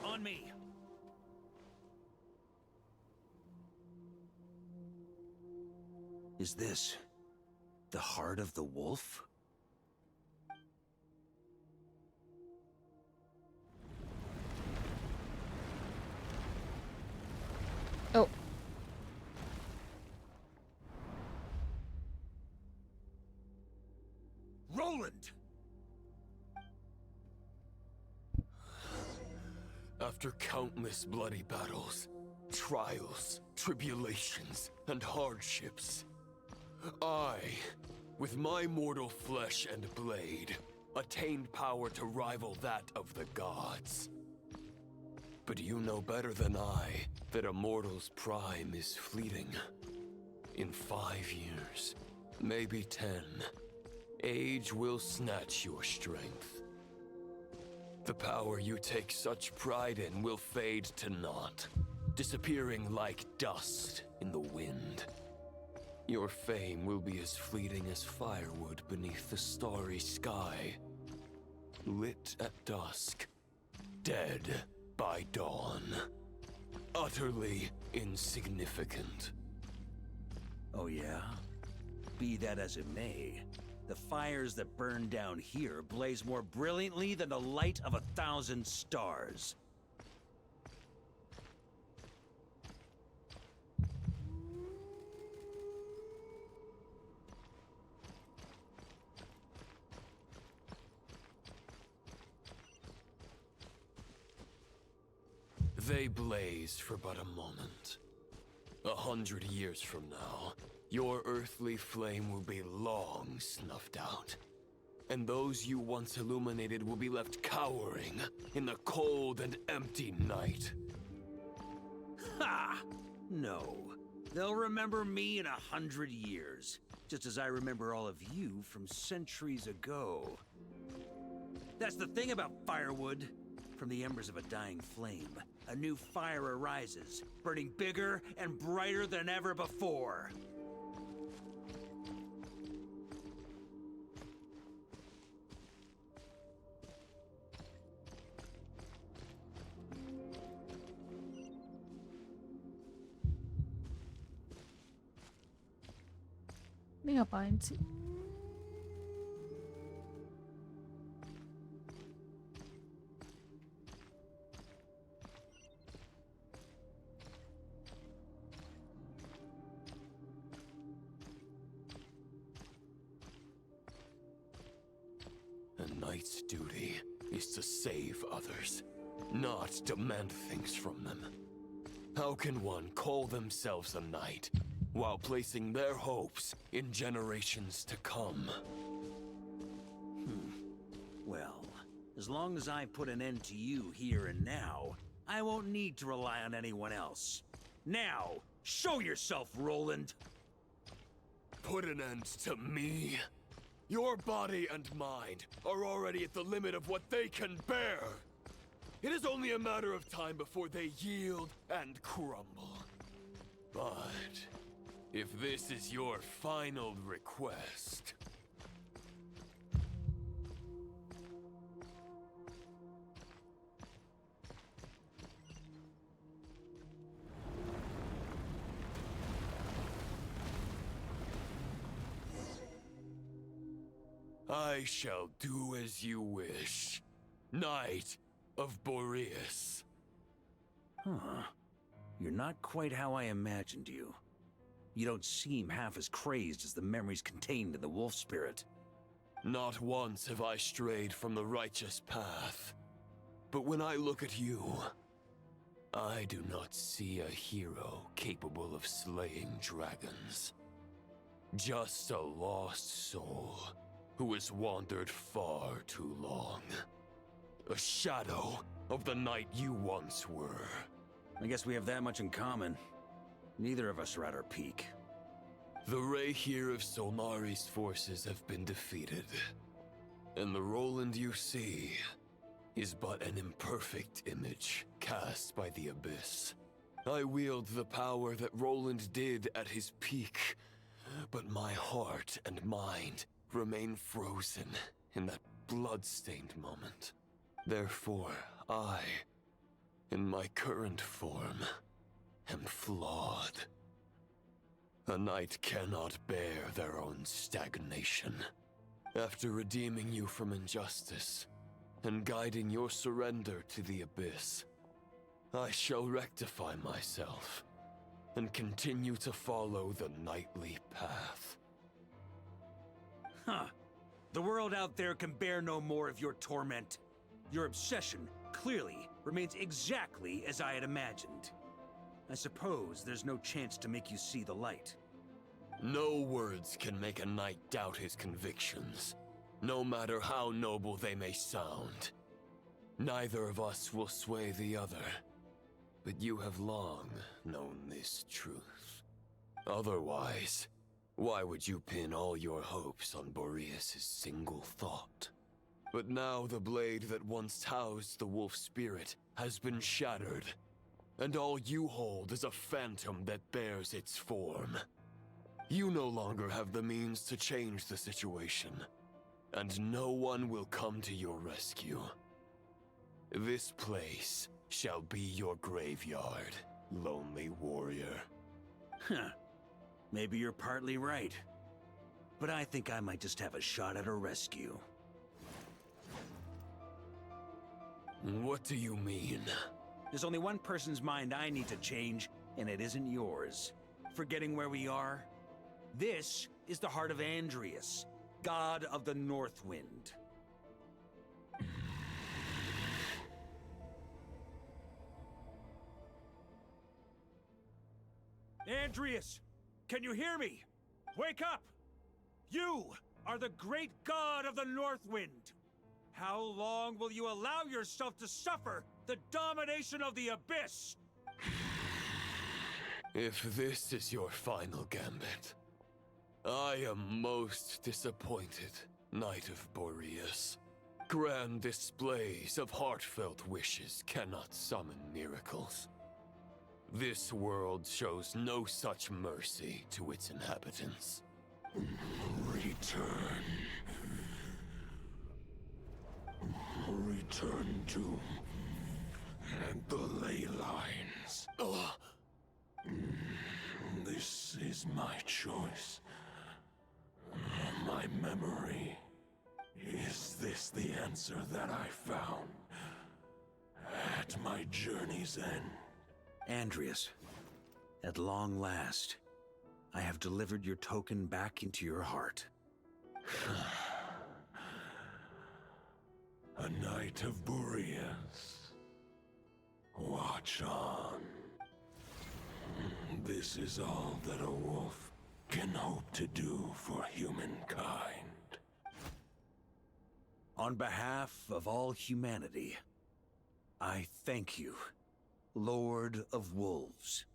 F: On me. Is this the heart of the wolf?
B: Oh.
F: Roland!
H: After countless bloody battles, trials, tribulations, and hardships, I, with my mortal flesh and blade, attained power to rival that of the gods. But you know better than I that a mortal's prime is fleeting. In 5 years, maybe 10, age will snatch your strength. The power you take such pride in will fade to naught, disappearing like dust in the wind. Your fame will be as fleeting as firewood beneath the starry sky, lit at dusk, dead by dawn, utterly insignificant.
F: Oh yeah? Be that as it may, the fires that burn down here blaze more brilliantly than the light of 1,000 stars.
H: They blaze for but a moment. 100 years from now, your earthly flame will be long snuffed out. and those you once illuminated will be left cowering in the cold and empty night.
F: Ha! No. They'll remember me in 100 years, just as I remember all of you from centuries ago. That's the thing about firewood. From the embers of a dying flame, a new fire arises, burning bigger and brighter than ever before.
B: Ini ngapain sih?
H: A knight's duty is to save others, not demand things from them. How can one call themselves a knight while placing their hopes in generations to come?
F: Well, as long as I put an end to you here and now, I won't need to rely on anyone else. Now, show yourself, Roland!
H: Put an end to me? Your body and mind are already at the limit of what they can bear. It is only a matter of time before they yield and crumble. But if this is your final request... I shall do as you wish, Knight of Boreas.
F: Huh. You're not quite how I imagined you. You don't seem half as crazed as the memories contained in the wolf spirit.
H: Not once have I strayed from the righteous path. But when I look at you, I do not see a hero capable of slaying dragons. Just a lost soul who has wandered far too long. A shadow of the knight you once were.
F: I guess we have that much in common. Neither of us are at our peak.
H: The Rayhir of Solmari's forces have been defeated. And the Roland you see is but an imperfect image cast by the Abyss. I wield the power that Roland did at his peak, but my heart and mind remain frozen in that blood-stained moment. Therefore, I, in my current form, am flawed. A knight cannot bear their own stagnation. After redeeming you from injustice, and guiding your surrender to the Abyss, I shall rectify myself, and continue to follow the knightly path.
F: Huh. The world out there can bear no more of your torment. Your obsession, clearly, remains exactly as I had imagined. I suppose there's no chance to make you see the light.
H: No words can make a knight doubt his convictions, no matter how noble they may sound. Neither of us will sway the other, but you have long known this truth. Otherwise, why would you pin all your hopes on Boreas' single thought? But now the blade that once housed the wolf spirit has been shattered, and all you hold is a phantom that bears its form. You no longer have the means to change the situation, and no one will come to your rescue. This place shall be your graveyard, lonely warrior.
F: Huh. Maybe you're partly right. But I think I might just have a shot at a rescue.
H: What do you mean?
F: There's only one person's mind I need to change, and it isn't yours. Forgetting where we are? This is the heart of Andrias, god of the North Wind. Andrias! Can you hear me? Wake up! You are the great god of the Northwind. How long will you allow yourself to suffer the domination of the Abyss?
H: If this is your final gambit, I am most disappointed, Knight of Boreas. Grand displays of heartfelt wishes cannot summon miracles. This world shows no such mercy to its inhabitants.
Q: Return. Return to the ley lines. This is my choice. My memory. Is this the answer that I found at my journey's end?
F: Andreas, at long last, I have delivered your token back into your heart.
Q: A Knight of Boreas. Watch on. This is all that a wolf can hope to do for humankind.
F: On behalf of all humanity, I thank you, Lord of Wolves.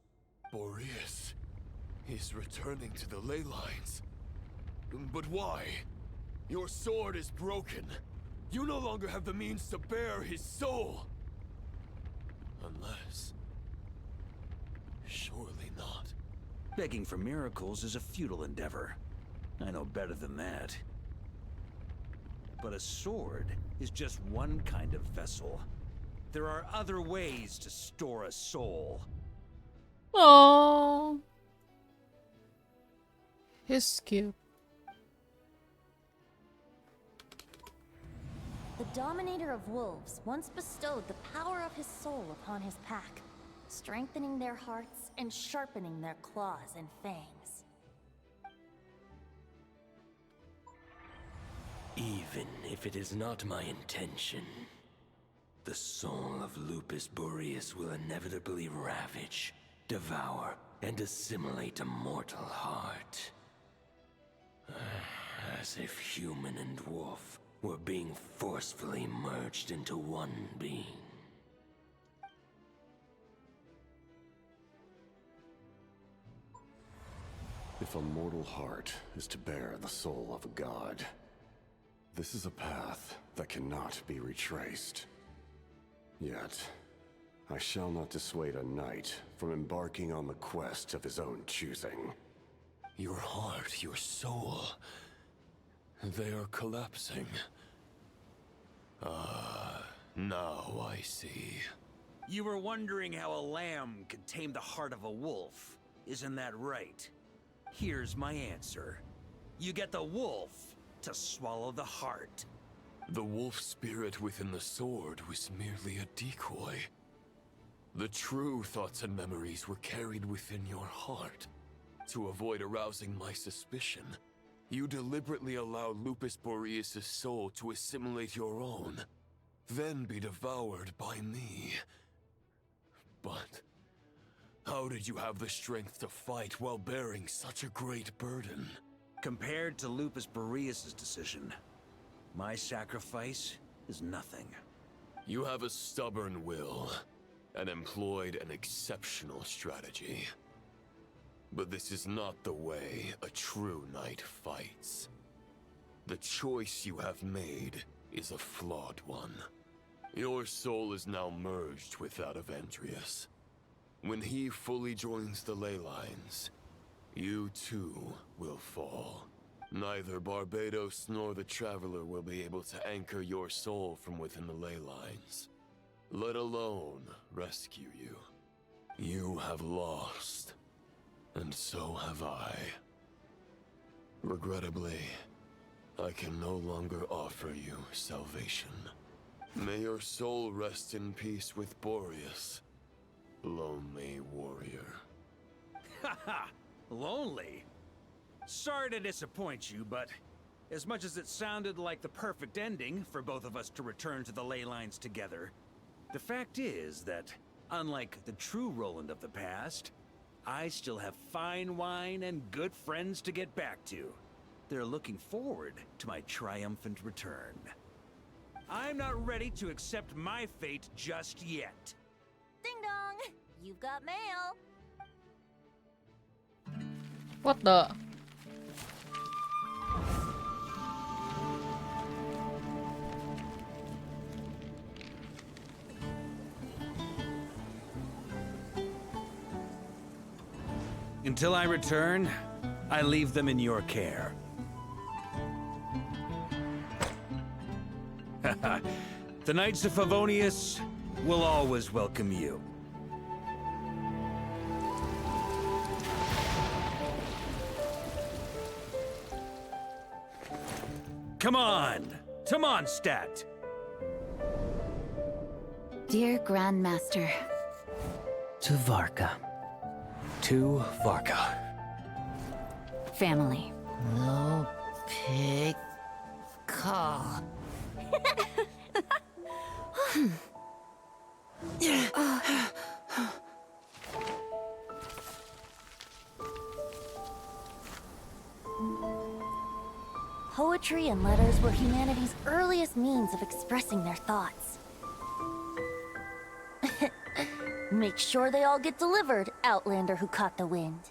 H: Boreas is returning to the ley lines. But why? Your sword is broken. You no longer have the means to bear his soul. Unless... surely not.
F: Begging for miracles is a futile endeavor. I know better than that. But a sword is just one kind of vessel. There are other ways to store a soul.
B: Oh, he's cute.
R: The Dominator of Wolves once bestowed the power of his soul upon his pack, strengthening their hearts and sharpening their claws and fangs.
Q: Even if it is not my intention, the soul of Lupus Boreas will inevitably ravage, devour, and assimilate a mortal heart. As if human and wolf were being forcefully merged into one being.
S: If a mortal heart is to bear the soul of a god, this is a path that cannot be retraced. Yet, I shall not dissuade a knight from embarking on the quest of his own choosing.
H: Your heart, your soul... they are collapsing. Now I see.
F: You were wondering how a lamb could tame the heart of a wolf. Isn't that right? Here's my answer. You get the wolf to swallow the heart.
H: The wolf spirit within the sword was merely a decoy. The true thoughts and memories were carried within your heart. To avoid arousing my suspicion, you deliberately allowed Lupus Boreas' soul to assimilate your own, then be devoured by me. But how did you have the strength to fight while bearing such a great burden?
F: Compared to Lupus Boreas' decision, my sacrifice is nothing.
H: You have a stubborn will, and employed an exceptional strategy. But this is not the way a true knight fights. The choice you have made is a flawed one. Your soul is now merged with that of Andreas. When he fully joins the ley lines, you too will fall. Neither Barbados nor the Traveler will be able to anchor your soul from within the ley lines, let alone rescue you. You have lost, and so have I. Regrettably, I can no longer offer you salvation. May your soul rest in peace with Boreas, lonely warrior.
F: Haha! Lonely? Sorry to disappoint you, but as much as it sounded like the perfect ending for both of us to return to the ley lines together, the fact is that, unlike the true Roland of the past, I still have fine wine and good friends to get back to. they're looking forward to my triumphant return. I'm not ready to accept my fate just yet.
R: Ding dong! You've got mail.
B: What the?
F: Until I return, I leave them in your care. The Knights of Favonius will always welcome you. Come on! To Mondstadt!
T: Dear Grandmaster.
J: To Varka. To Varka.
T: Family.
J: No pig call.
R: Poetry and letters were humanity's earliest means of expressing their thoughts. Make sure they all get delivered, Outlander who caught the wind.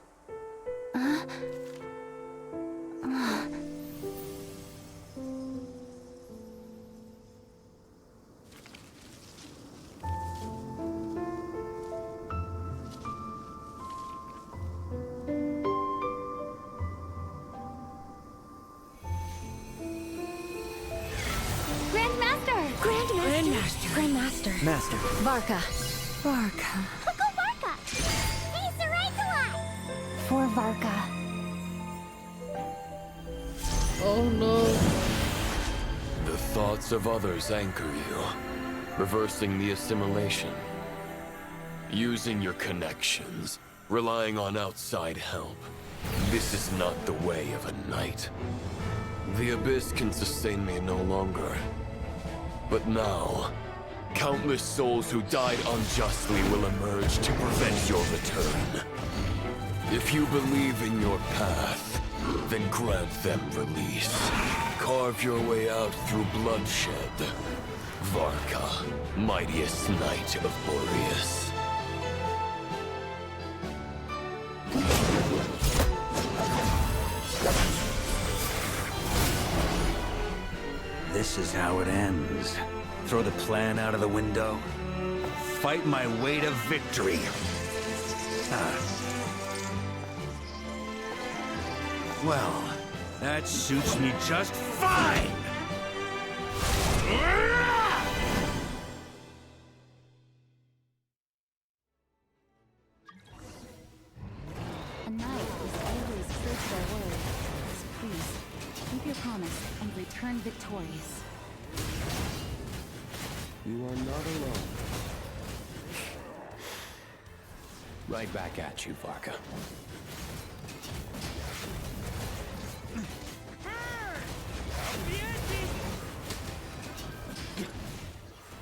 T: Grandmaster.
J: Master.
T: Varka.
C: Go Barca! He's the right to us!
T: For Varka.
B: Oh no.
H: The thoughts of others anchor you, reversing the assimilation. Using your connections, relying on outside help. This is not the way of a knight. The Abyss can sustain me no longer. But now, countless souls who died unjustly will emerge to prevent your return. If you believe in your path, then grant them release. Carve your way out through bloodshed. Varka, mightiest knight of Boreas.
F: This is how it ends. Throw the plan out of the window. Fight my way to victory. Well, that suits me just fine!
T: A knight is always true to their word. So please, keep your promise and return victorious.
Q: You are not alone. Right back at you, Varka.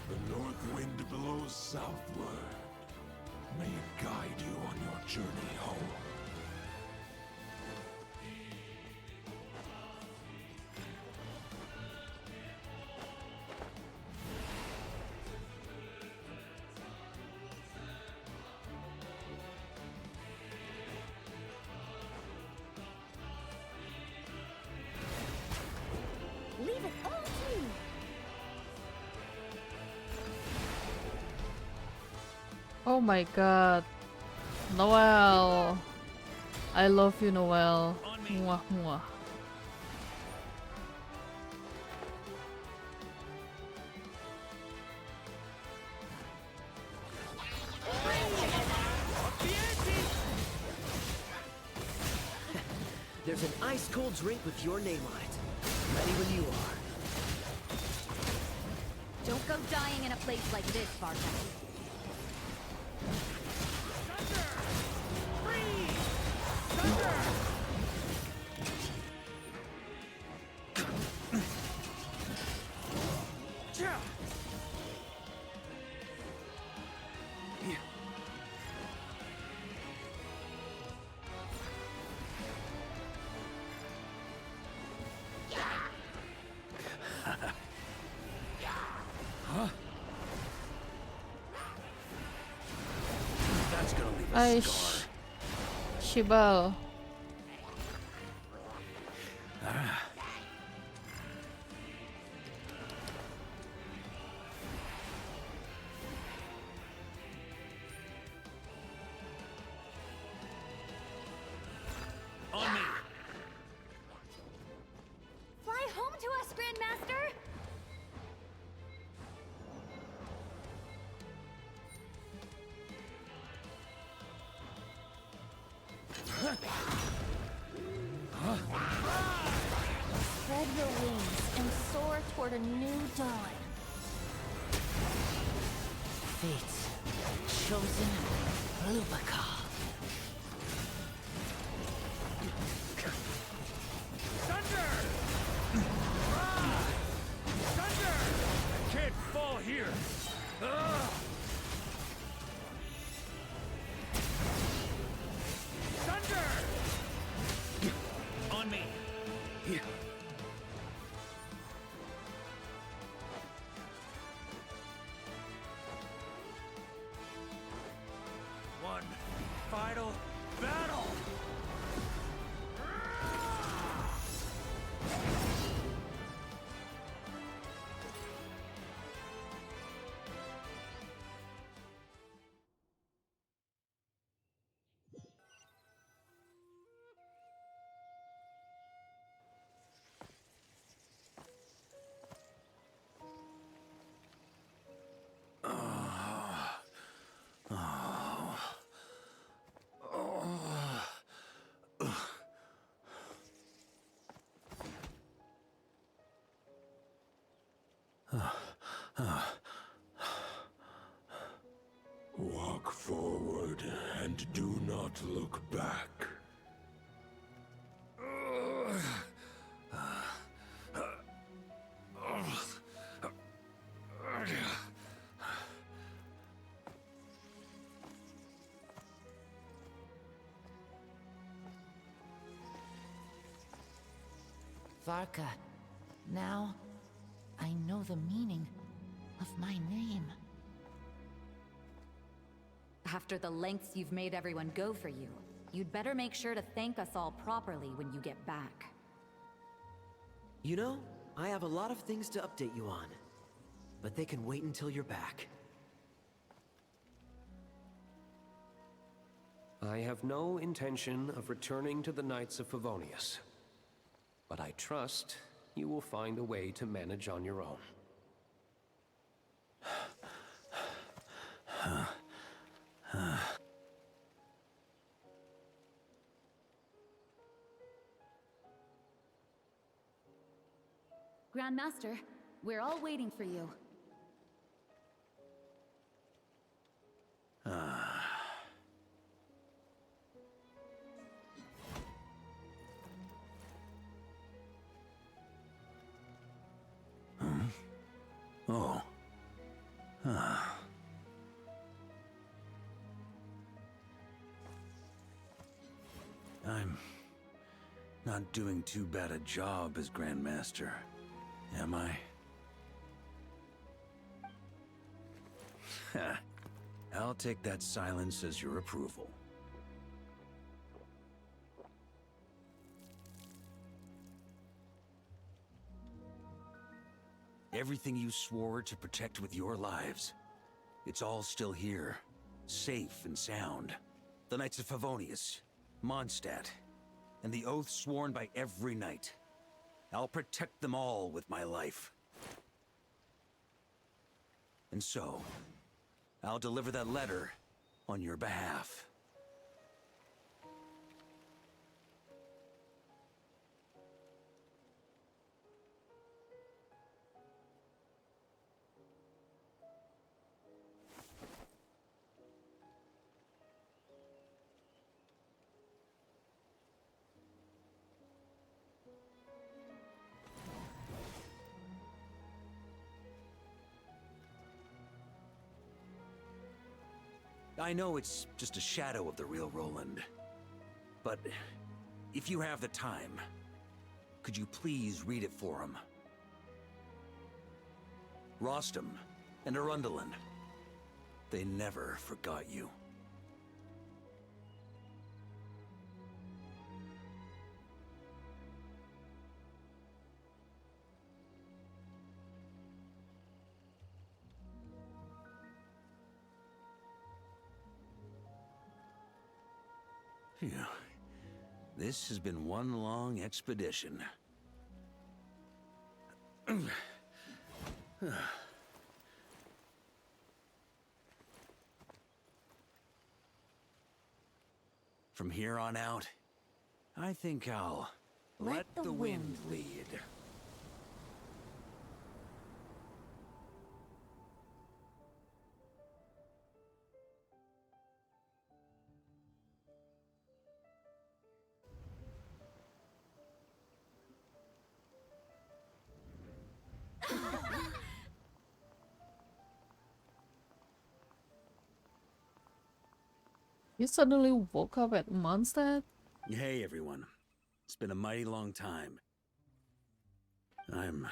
H: The north wind blows southward. May it guide you on your journey home.
C: Leave it all to me!
B: Oh my god. Noel. I love you, Noel. Mwah, mwah.
N: There's an ice-cold drink with your name on it. Ready when you are.
K: Don't go dying in a place like this, Varka.
F: That's gonna leave a
B: Ay,
F: scar.
B: Shibal.
F: Ah. On me.
K: Fly home to us, Grandmaster!
R: Spread your wings and soar toward a new dawn. Fate's chosen Lupica.
D: Thunder! Thunder! I can't fall here! Thunder!
F: On me.
D: One final battle!
H: Walk forward and do not look back.
R: Varka, now I know the meaning of my name.
T: After the lengths you've made everyone go for you, you'd better make sure to thank us all properly when you get back.
N: You know, I have a lot of things to update you on. But they can wait until you're back.
U: I have no intention of returning to the Knights of Favonius. But I trust you will find a way to manage on your own.
T: Grandmaster, we're all waiting for you.
F: Oh. I'm not doing too bad a job as Grandmaster, am I? I'll take that silence as your approval. Everything you swore to protect with your lives, it's all still here, safe and sound. The Knights of Favonius, Mondstadt, and the oath sworn by every knight. I'll protect them all with my life. And so, I'll deliver that letter on your behalf. I know it's just a shadow of the real Roland, but if you have the time, could you please read it for him? Rostam and Arundelen, they never forgot you. Phew. This has been one long expedition. From here on out, I think I'll let the wind lead.
B: You suddenly woke up at Mondstadt?
F: Hey everyone. It's been a mighty long time. I'm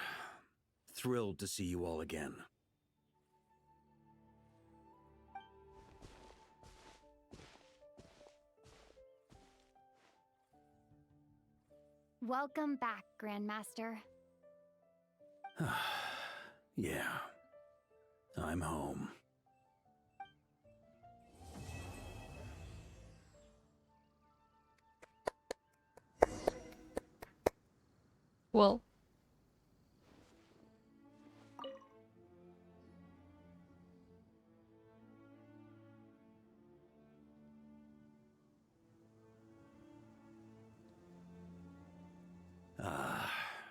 F: thrilled to see you all again.
K: Welcome back, Grandmaster.
F: Yeah. I'm home.
B: Well,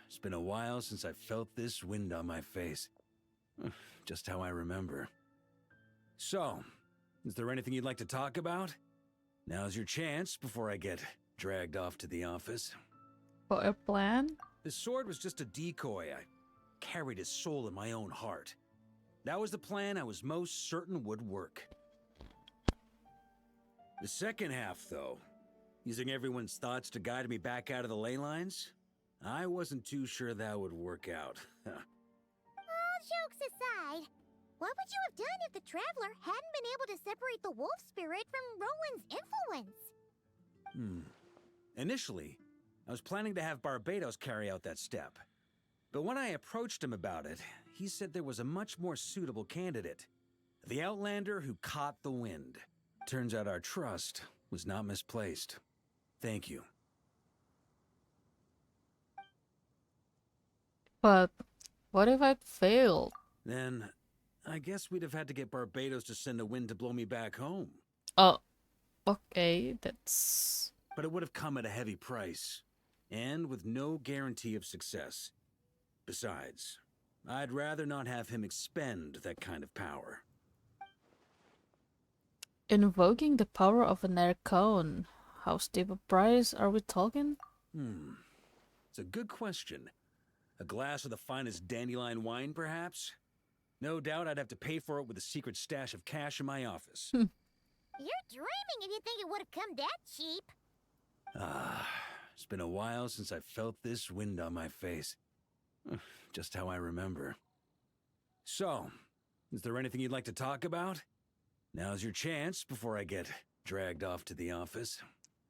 F: It's been a while since I felt this wind on my face. Just how I remember. So, is there anything you'd like to talk about? Now's your chance before I get dragged off to the office.
B: for a plan?
F: The sword was just a decoy. I carried his soul in my own heart. That was the plan I was most certain would work. The second half, though, using everyone's thoughts to guide me back out of the ley lines, I wasn't too sure that would work out.
C: All jokes aside, what would you have done if the Traveler hadn't been able to separate the wolf spirit from Roland's influence?
F: Initially, I was planning to have Barbados carry out that step. But when I approached him about it, he said there was a much more suitable candidate. The Outlander who caught the wind. Turns out our trust was not misplaced. Thank you.
B: But what if I failed?
F: Then, I guess we'd have had to get Barbados to send a wind to blow me back home.
B: Oh, okay, that's...
F: But it would have come at a heavy price, and with no guarantee of success. Besides, I'd rather not have him expend that kind of power.
B: Invoking the power of an Archon. How steep a price are we talking?
F: It's a good question. A glass of the finest dandelion wine, perhaps? No doubt I'd have to pay for it with a secret stash of cash in my office.
C: You're dreaming if you think it would have come that cheap.
F: It's been a while since I felt this wind on my face. Just how I remember. So, is there anything you'd like to talk about? Now's your chance before I get dragged off to the office.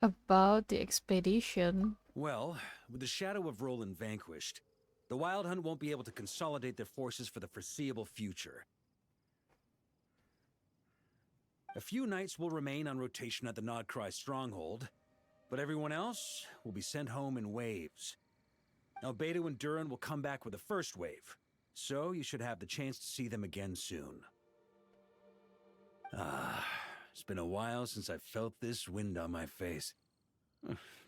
B: About the expedition.
F: Well, with the shadow of Roland vanquished, the Wild Hunt won't be able to consolidate their forces for the foreseeable future. A few knights will remain on rotation at the Nodcry stronghold, but everyone else will be sent home in waves. Albedo and Durin will come back with the first wave, so you should have the chance to see them again soon. It's been a while since I felt this wind on my face.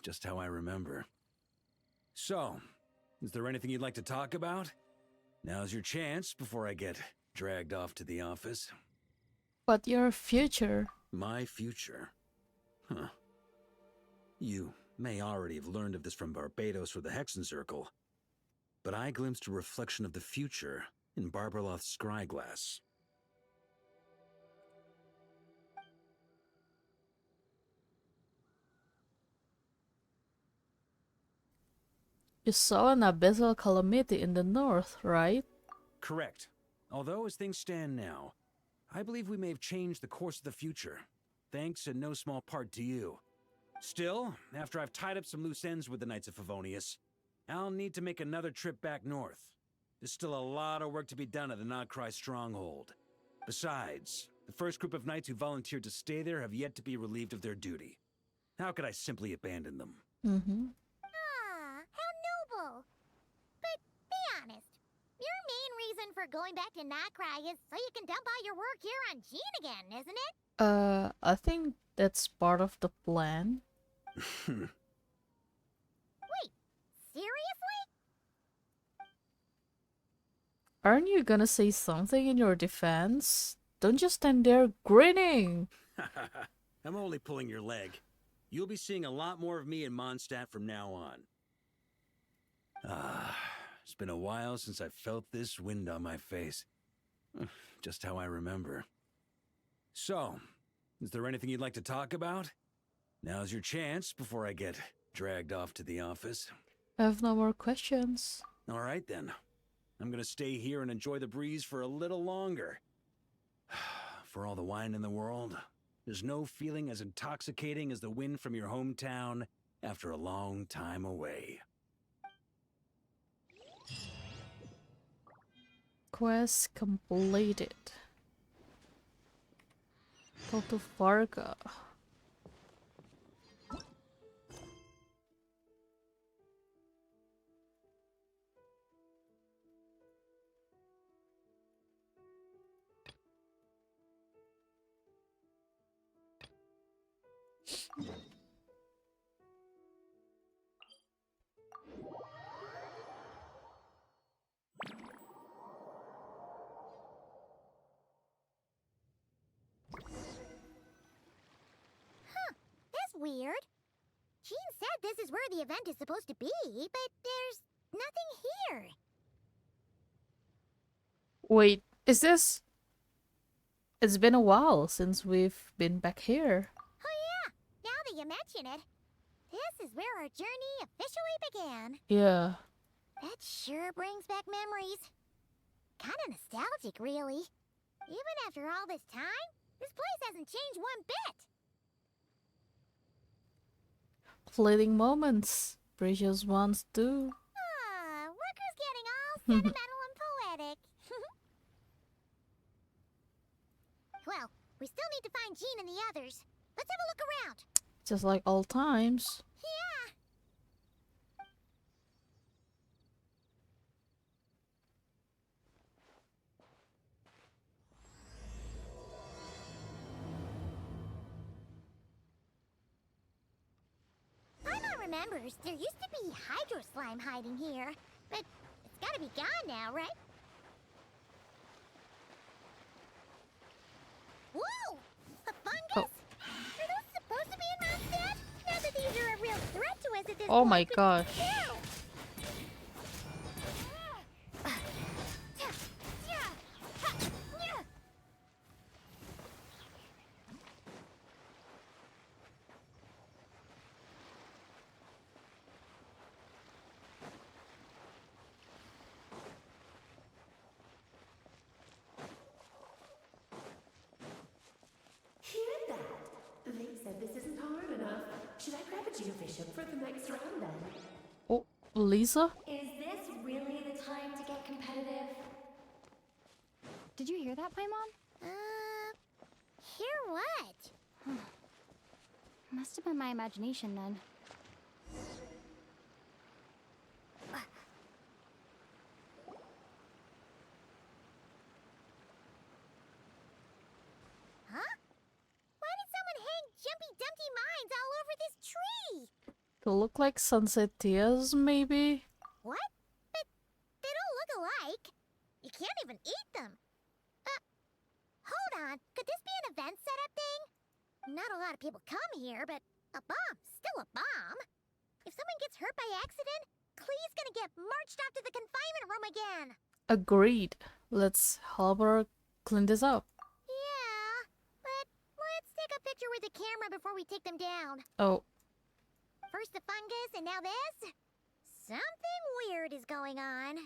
F: Just how I remember. So, is there anything you'd like to talk about? Now's your chance before I get dragged off to the office.
B: But your future?
F: My future? Huh. You may already have learned of this from Barbados or the Hexen Circle, but I glimpsed a reflection of the future in Barbarloth's scryglass.
B: You saw an abyssal calamity in the north, right?
F: Correct. Although, as things stand now, I believe we may have changed the course of the future, thanks in no small part to you. Still, after I've tied up some loose ends with the Knights of Favonius, I'll need to make another trip back north. There's still a lot of work to be done at the Nodcry stronghold. Besides, the first group of knights who volunteered to stay there have yet to be relieved of their duty. How could I simply abandon them?
B: Mm-hmm.
C: Ah, how noble. But be honest, your main reason for going back to Nokrai is so you can dump all your work here on Gene again, isn't it?
B: I think that's part of the plan.
C: Wait, seriously?
B: Aren't you gonna say something in your defense? Don't just stand there grinning.
F: I'm only pulling your leg. You'll be seeing a lot more of me in Mondstadt from now on. It's been a while since I felt this wind on my face. Just how I remember. So, is there anything you'd like to talk about? Now's your chance before I get dragged off to the office.
B: I have no more questions.
F: All right then. I'm gonna stay here and enjoy the breeze for a little longer. For all the wine in the world, there's no feeling as intoxicating as the wind from your hometown after a long time away.
B: Quest completed. Go to Varga.
C: Huh, that's weird. Gene said this is where the event is supposed to be, but there's nothing here.
B: Wait, is this... It's been a while since we've been back here.
C: Oh yeah, now that you mention it, this is where our journey officially began.
B: Yeah.
C: That sure brings back memories. Kinda nostalgic, really. Even after all this time, this place hasn't changed one bit.
B: Fleeting moments. Precious ones too.
C: Ah, Rooker's getting all sentimental and poetic. Well, we still need to find Gene and the others. Let's have a look around.
B: Just like old times.
C: Yeah. Paimon remembers there used to be hydro slime hiding here, but it's gotta be gone now, right? Whoa! A fungus?
B: Oh.
C: Are those supposed to be in Mondstadt? Not that these are a real threat to us at this
B: Oh
C: point,
B: my
C: but
B: gosh.
C: still.
A: Hear that? They said this isn't hard enough. Should I grab a geobishop for the next round then?
B: Oh, Lisa?
K: Is this really the time to get competitive? Did you hear that, Paimon?
C: Hear what?
K: Must have been my imagination then.
C: Huh? Why did someone hang Jumpy Dumpty mines all over this tree?
B: They look like sunset tears, maybe?
C: What? But they don't look alike. You can't even eat them. Hold on. Could this be an event setup thing? Not a lot of people come here, but a bomb's still a bomb. If someone gets hurt by accident, Klee's gonna get marched off to the confinement room again.
B: Agreed. Let's help her clean this up.
C: Yeah, but let's take a picture with the camera before we take them down.
B: Oh,
C: First the fungus, and now this? Something weird is going on.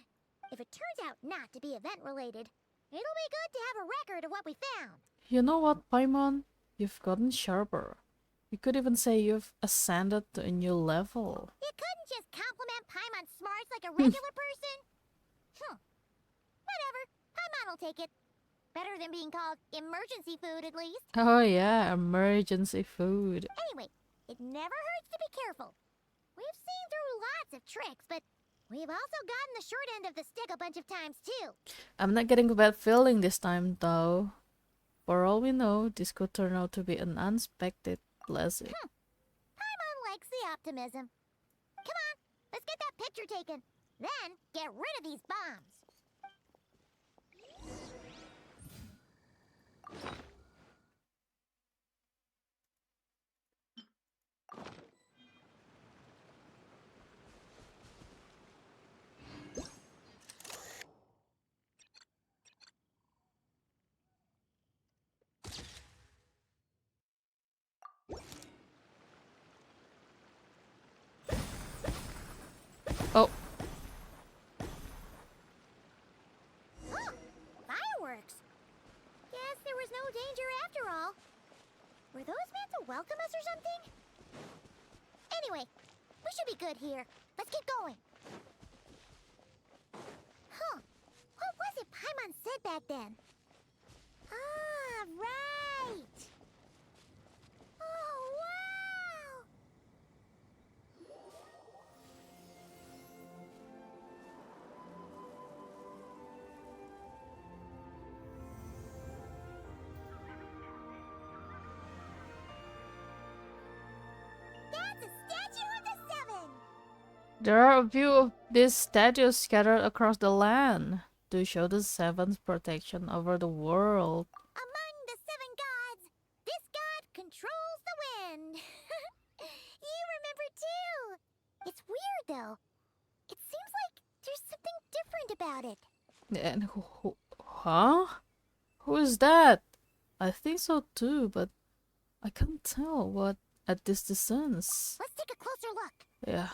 C: If it turns out not to be event-related, it'll be good to have a record of what we found.
B: you know what, Paimon? You've gotten sharper. You could even say you've ascended to a new level.
C: You couldn't just compliment Paimon's smarts like a regular person? Whatever. Paimon will take it. Better than being called emergency food, at least.
B: Oh yeah, emergency food.
C: Anyway, It never hurts to be careful. We've seen through lots of tricks, but we've also gotten the short end of the stick a bunch of times too.
B: I'm not getting a bad feeling this time though. For all we know, this could turn out to be an unexpected blessing.
C: Paimon likes the optimism. Come on, let's get that picture taken. Then get rid of these bombs.
B: Oh.
C: Oh, fireworks. Guess there was no danger after all. Were those meant to welcome us or something? Anyway, we should be good here. Let's keep going. Huh. What was it Paimon said back then? Ah, right. Oh, wow. That's a statue of the Seven!
B: There are a few of these statues scattered across the land to show the Seven's protection over the world.
C: Among the seven gods, this god controls the wind. You remember too. It's weird though. It seems like there's something different about it.
B: And huh? Who is that? I think so too, but I can't tell what at this distance.
C: Let's take a closer look.
B: Yeah.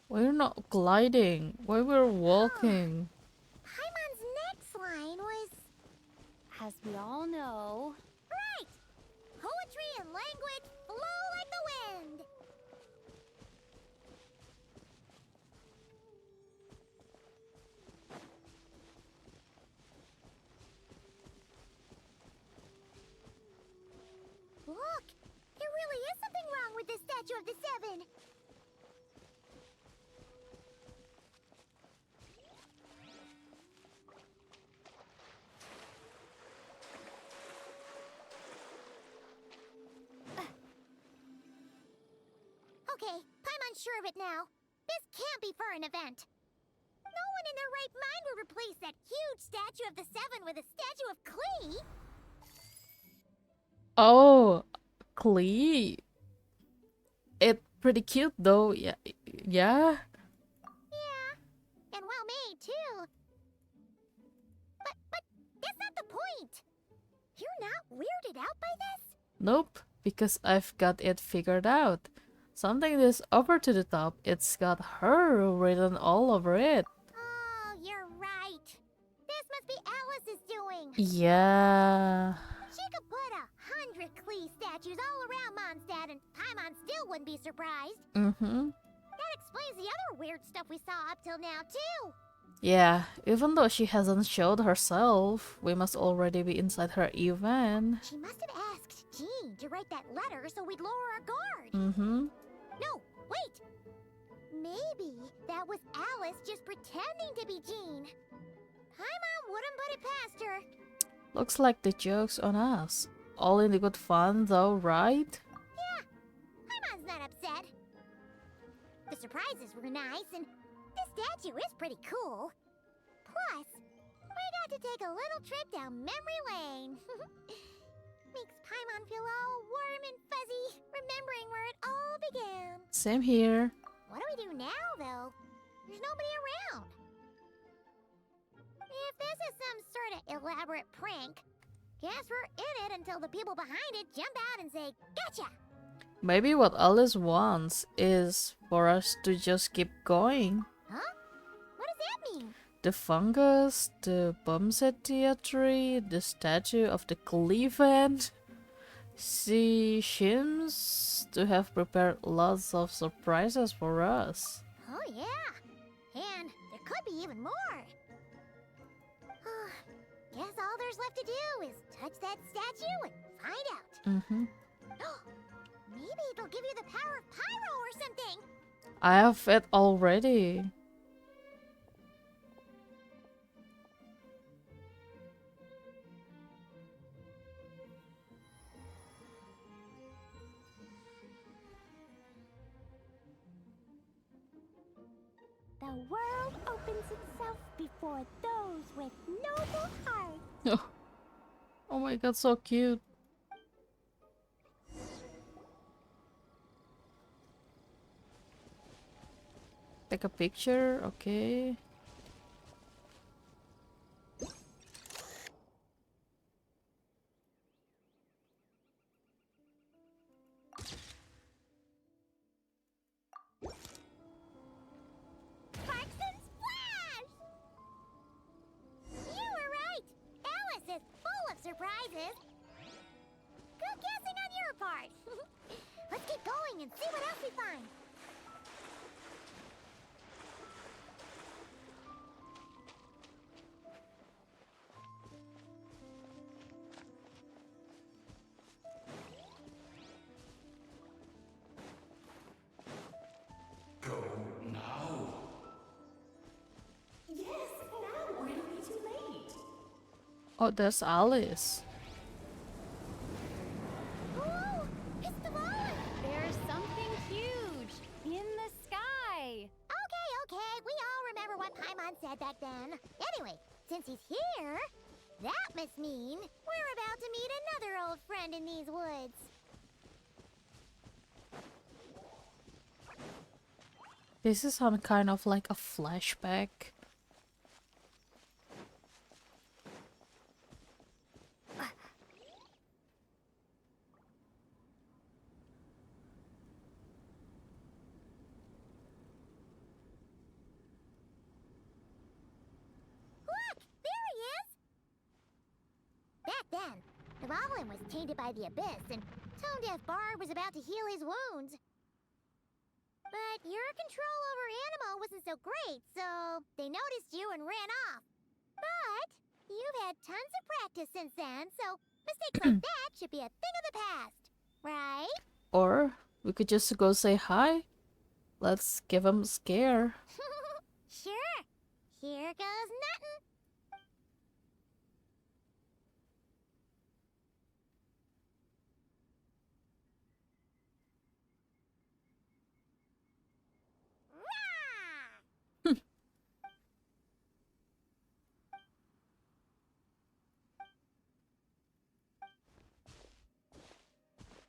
B: We're not gliding. Why we're walking?
C: Paimon's next line was,
K: As we all know,
C: right! Poetry and language flow like the wind. Look! There really is something wrong with this statue of the Seven. Okay, Paimon's sure of it now. This can't be for an event. No one in their right mind would replace that huge statue of the Seven with a statue of Klee.
B: Oh, Klee. It's pretty cute though. Yeah. Yeah.
C: Yeah, and well made too. But that's not the point. You're not weirded out by this?
B: Nope, because I've got it figured out. Something this over to the top, it's got her written all over it.
C: Oh, you're right. This must be Alice's doing.
B: Yeah.
C: She could put 100 Klee statues all around Mondstadt and Paimon still wouldn't be surprised.
B: Mm-hmm.
C: That explains the other weird stuff we saw up till now, too.
B: Yeah, even though she hasn't showed herself, we must already be inside her event.
C: She must have asked Jean to write that letter so we'd lower our guard.
B: Mm-hmm.
C: No, wait! Maybe that was Alice just pretending to be Jean. Paimon wouldn't put it past her.
B: Looks like the joke's on us. All in the good fun though, right?
C: Yeah, Paimon's not upset. The surprises were nice, and this statue is pretty cool. Plus, we got to take a little trip down memory lane. Makes Paimon feel all warm and fuzzy, remembering where it all began.
B: Same here.
C: What do we do now, though? There's nobody around. If this is some sort of elaborate prank, guess we're in it until the people behind it jump out and say, "Gotcha!"
B: Maybe what Alice wants is for us to just keep going.
C: Huh? What does that mean?
B: The fungus, the Bumsetia tree, the statue of the Cleveland. She seems to have prepared lots of surprises for us.
C: Oh, yeah. And there could be even more. Guess left to do is touch that statue and find out.
B: Mm-hmm.
C: Maybe it'll give you the power of pyro or something.
B: I have it already.
C: The world opens itself before those with noble hearts.
B: Oh, oh my god, so cute. Take a picture, okay.
C: Sparks and splash! You were right. Alice is full of surprises. Good guessing on your part. Let's keep going and see what else we find.
G: Go now.
A: Yes, now, or it'll be too late.
B: Oh, there's Alice.
C: Ooh, it's the ball!
K: There's something huge in the sky.
C: Okay, we all remember what Paimon said back then. Anyway, since he's here, that must mean we're about to meet another old friend in these woods.
B: This is some kind of like a flashback.
C: Look, there he is! Back then, the Goblin was tainted by the Abyss, and Tone-Deaf Bard was about to heal his wounds. But your control over Animo wasn't so great, so they noticed you and ran off. But you've had tons of practice since then, so mistakes like that should be a thing of the past, right?
B: Or we could just go say hi. Let's give him a scare.
C: Sure. Here goes nothing.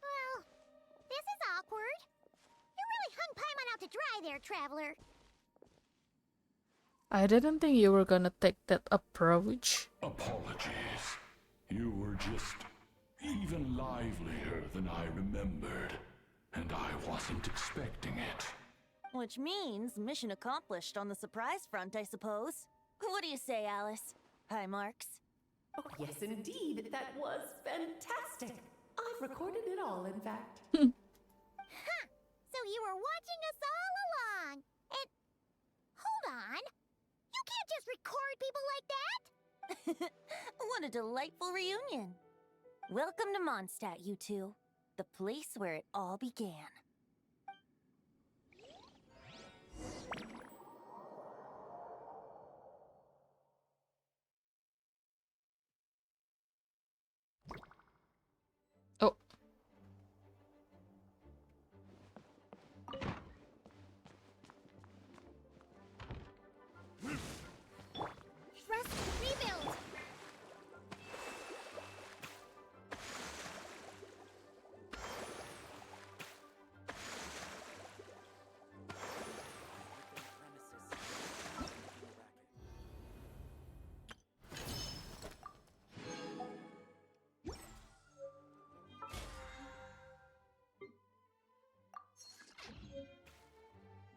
C: Well, this is awkward. You really hung Paimon out to dry there, Traveler.
B: I didn't think you were gonna take that approach.
H: Apologies. You were just even livelier than I remembered, and I wasn't expecting it.
R: Which means mission accomplished on the surprise front, I suppose. What do you say, Alice? High marks?
A: Oh, yes, indeed. That was fantastic. I've recorded it all, in fact.
C: Huh! So you were watching us all along. And hold on. You can't just record people like that.
R: What a delightful reunion. Welcome to Mondstadt, you two. The place where it all began.
B: Oh.
C: Rest, rebuild.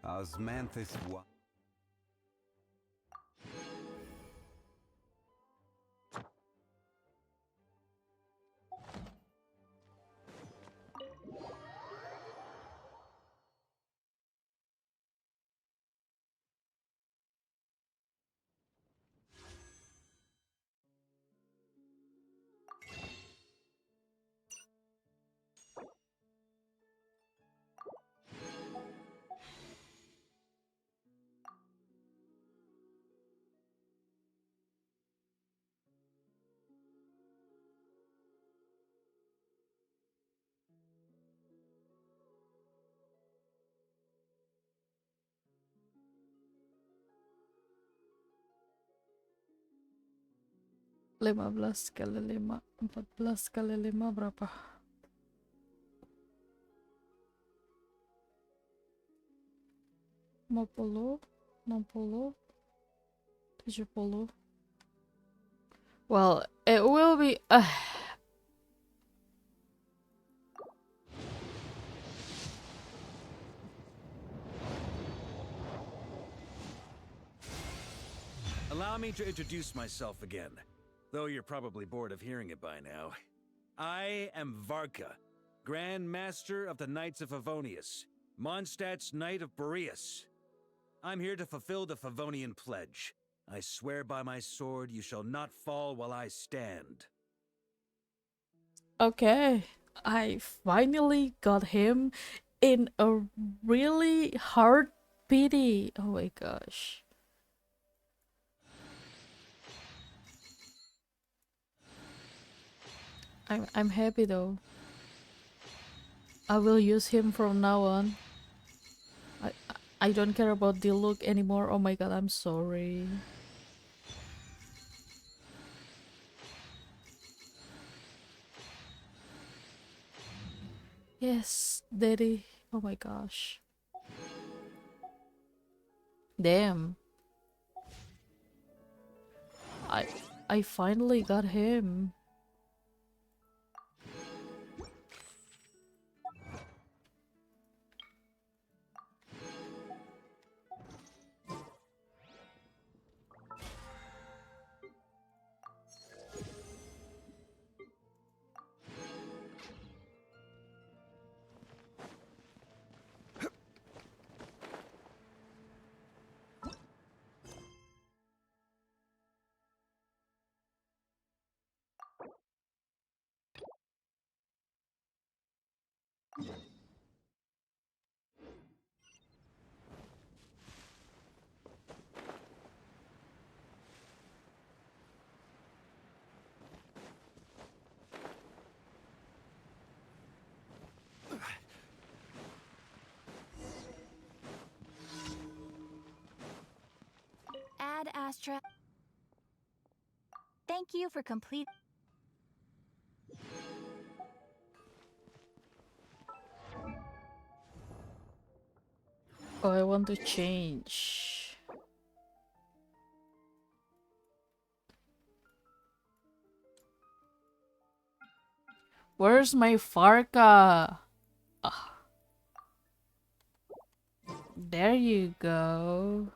J: Osmanthus wa-
B: 15 kali 5, 14 kali 5 berapa? 50, 60, 70. Well, it will be
F: Allow me to introduce myself again, though you're probably bored of hearing it by now. I am Varka, Grand Master of the Knights of Favonius, Mondstadt's Knight of Boreas. I'm here to fulfill the Favonian pledge. I swear by my sword you shall not fall while I stand.
B: Okay, I finally got him in a really hard pity. Oh my gosh. I'm happy though. I will use him from now on. I don't care about the look anymore. Oh my god, I'm sorry. Yes, daddy. Oh my gosh. Damn. I finally got him.
T: Ad Astra. Thank you for complete.
B: Oh, I want to change. Where's my Farka? Ah. There you go.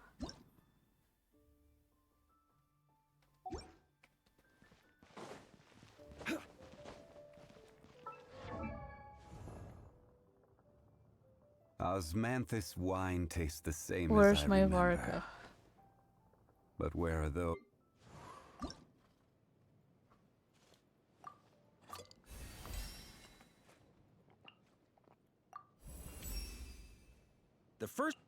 E: Osmanthus wine tastes the same
B: Where's
E: as I
B: my
E: remember.
B: Varka?
E: But where are those?
F: The first...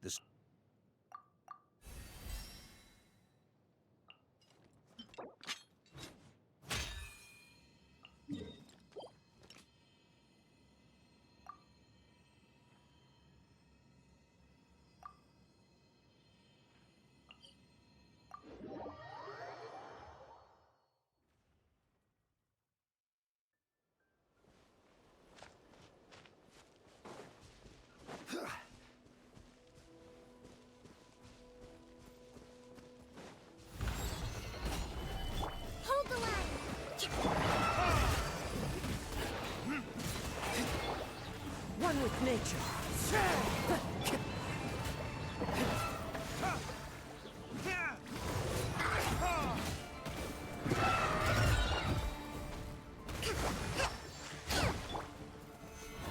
F: This...
C: Hold the line!
N: One with nature.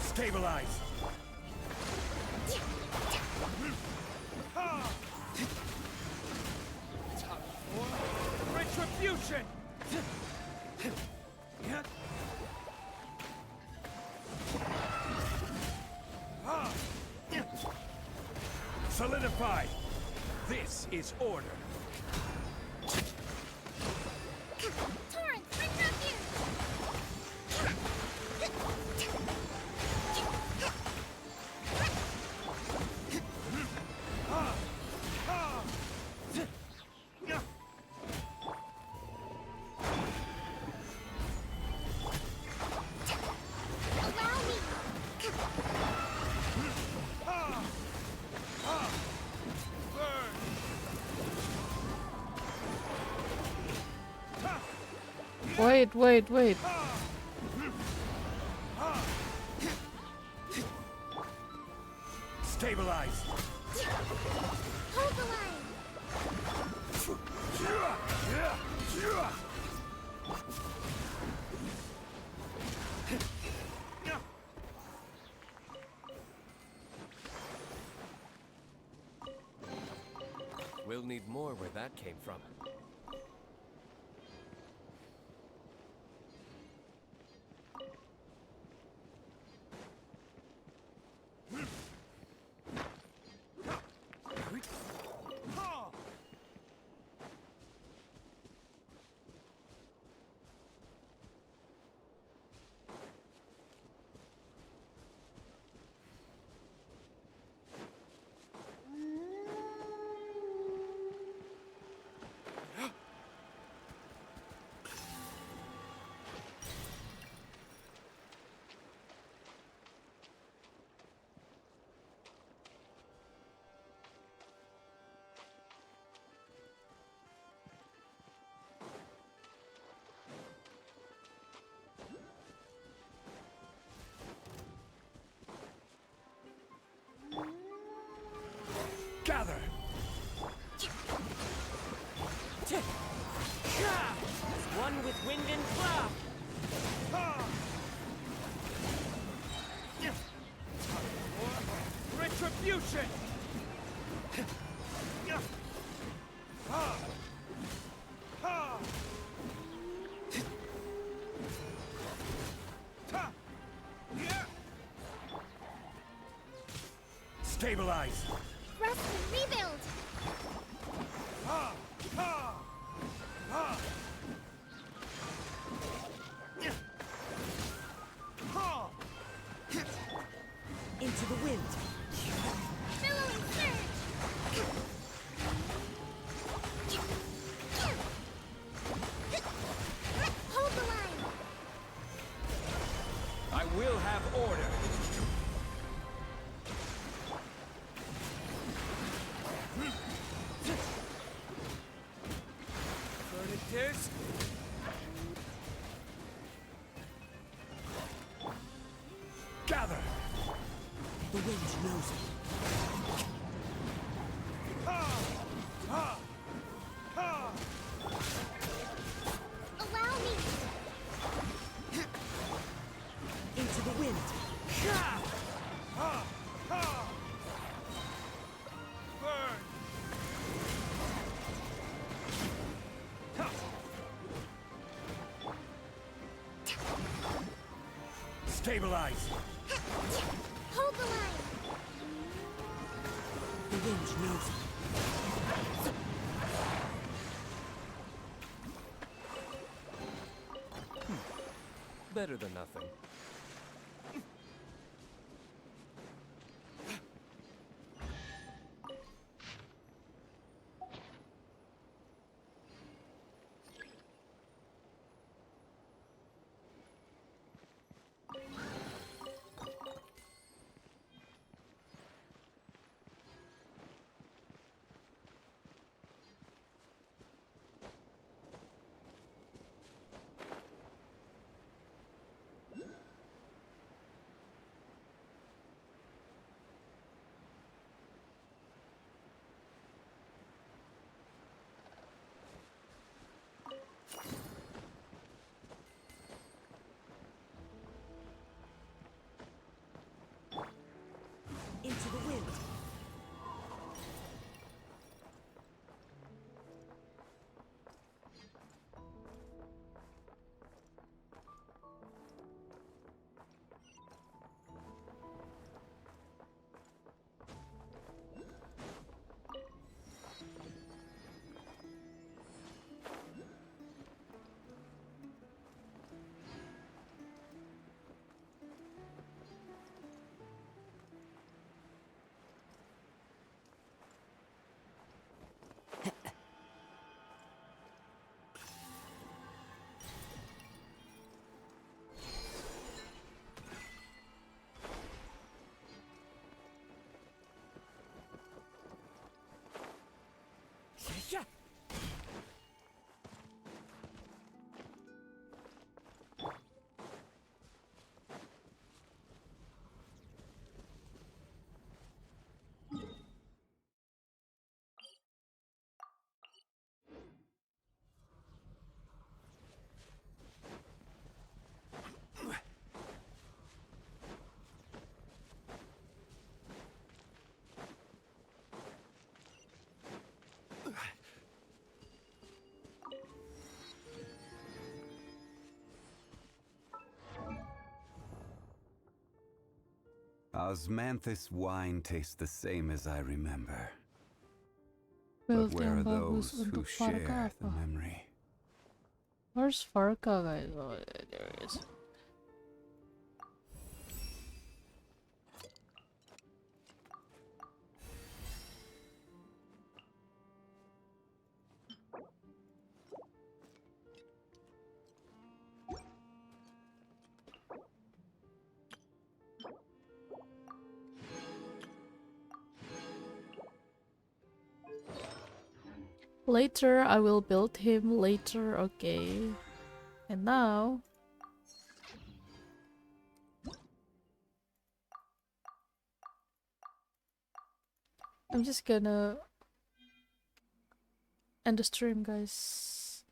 F: Stabilize!
D: Retribution!
F: Solidify! This is order.
C: Torrent, interrupt you!
B: Wait, wait, wait.
F: Stabilize.
C: Hold the line.
U: We'll need more where that came from.
F: Gather.
N: One with wind and cloud.
D: Retribution!
F: Stabilize.
C: Rest and rebuild.
N: Into the wind.
C: Billowing surge. Hold the line.
P: I will have order.
D: Furnaces.
F: Gather.
N: The wind knows it.
C: Allow me.
N: Into the wind.
D: Burn!
F: Stabilize.
C: Hold the line.
N: The wind knows it.
U: Better than nothing.
N: Into the wind.
E: Osmanthus wine tastes the same as I remember.
B: Build
E: But where are
B: yang bagus
E: those who
B: untuk
E: share
B: Varka
E: the
B: apa?
E: memory?
B: Where's Varka, guys? Oh, there it is. Later, I will build him later, okay. And now... I'm just gonna end the stream, guys.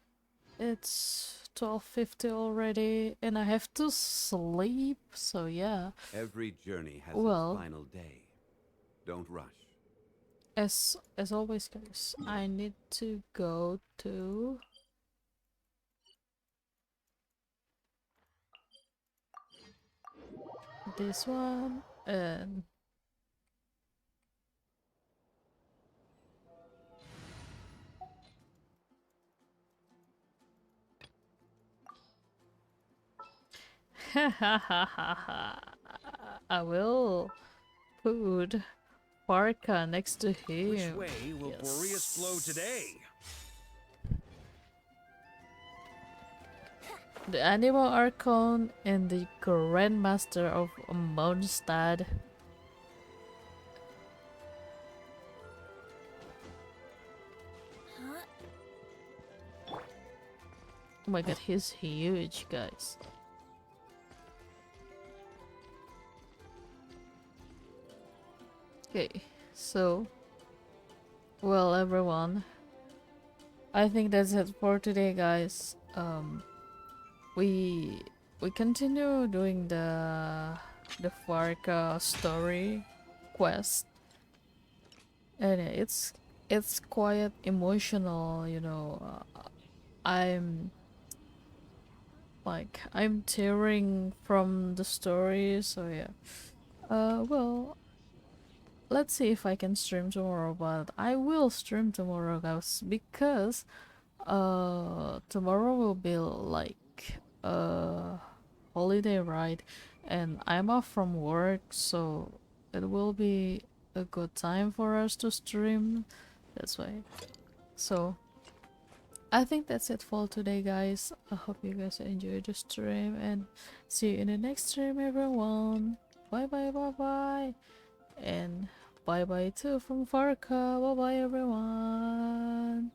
B: It's 12:50 already, and I have to sleep, so yeah.
E: Every journey has
B: Well,
E: its final day. Don't rush.
B: as always, guys, I need to go to this one and I will put Varka next to him.
F: Which way will Boreas flow today?
B: The Animal Archon and the Grandmaster of Mondstadt. Oh my god, he's huge, guys. Okay, so, well, everyone, I think that's it for today, guys. We continue doing the Varka story quest, and it's quite emotional, you know. I'm tearing from the story, so yeah. Well, let's see if I can stream tomorrow, but I will stream tomorrow, guys, because tomorrow will be like a holiday, right? And I'm off from work, so it will be a good time for us to stream. That's why. So I think that's it for today, guys. I hope you guys enjoyed the stream, and see you in the next stream, everyone. Bye bye, bye bye, and bye bye too from Varka. Bye bye, everyone.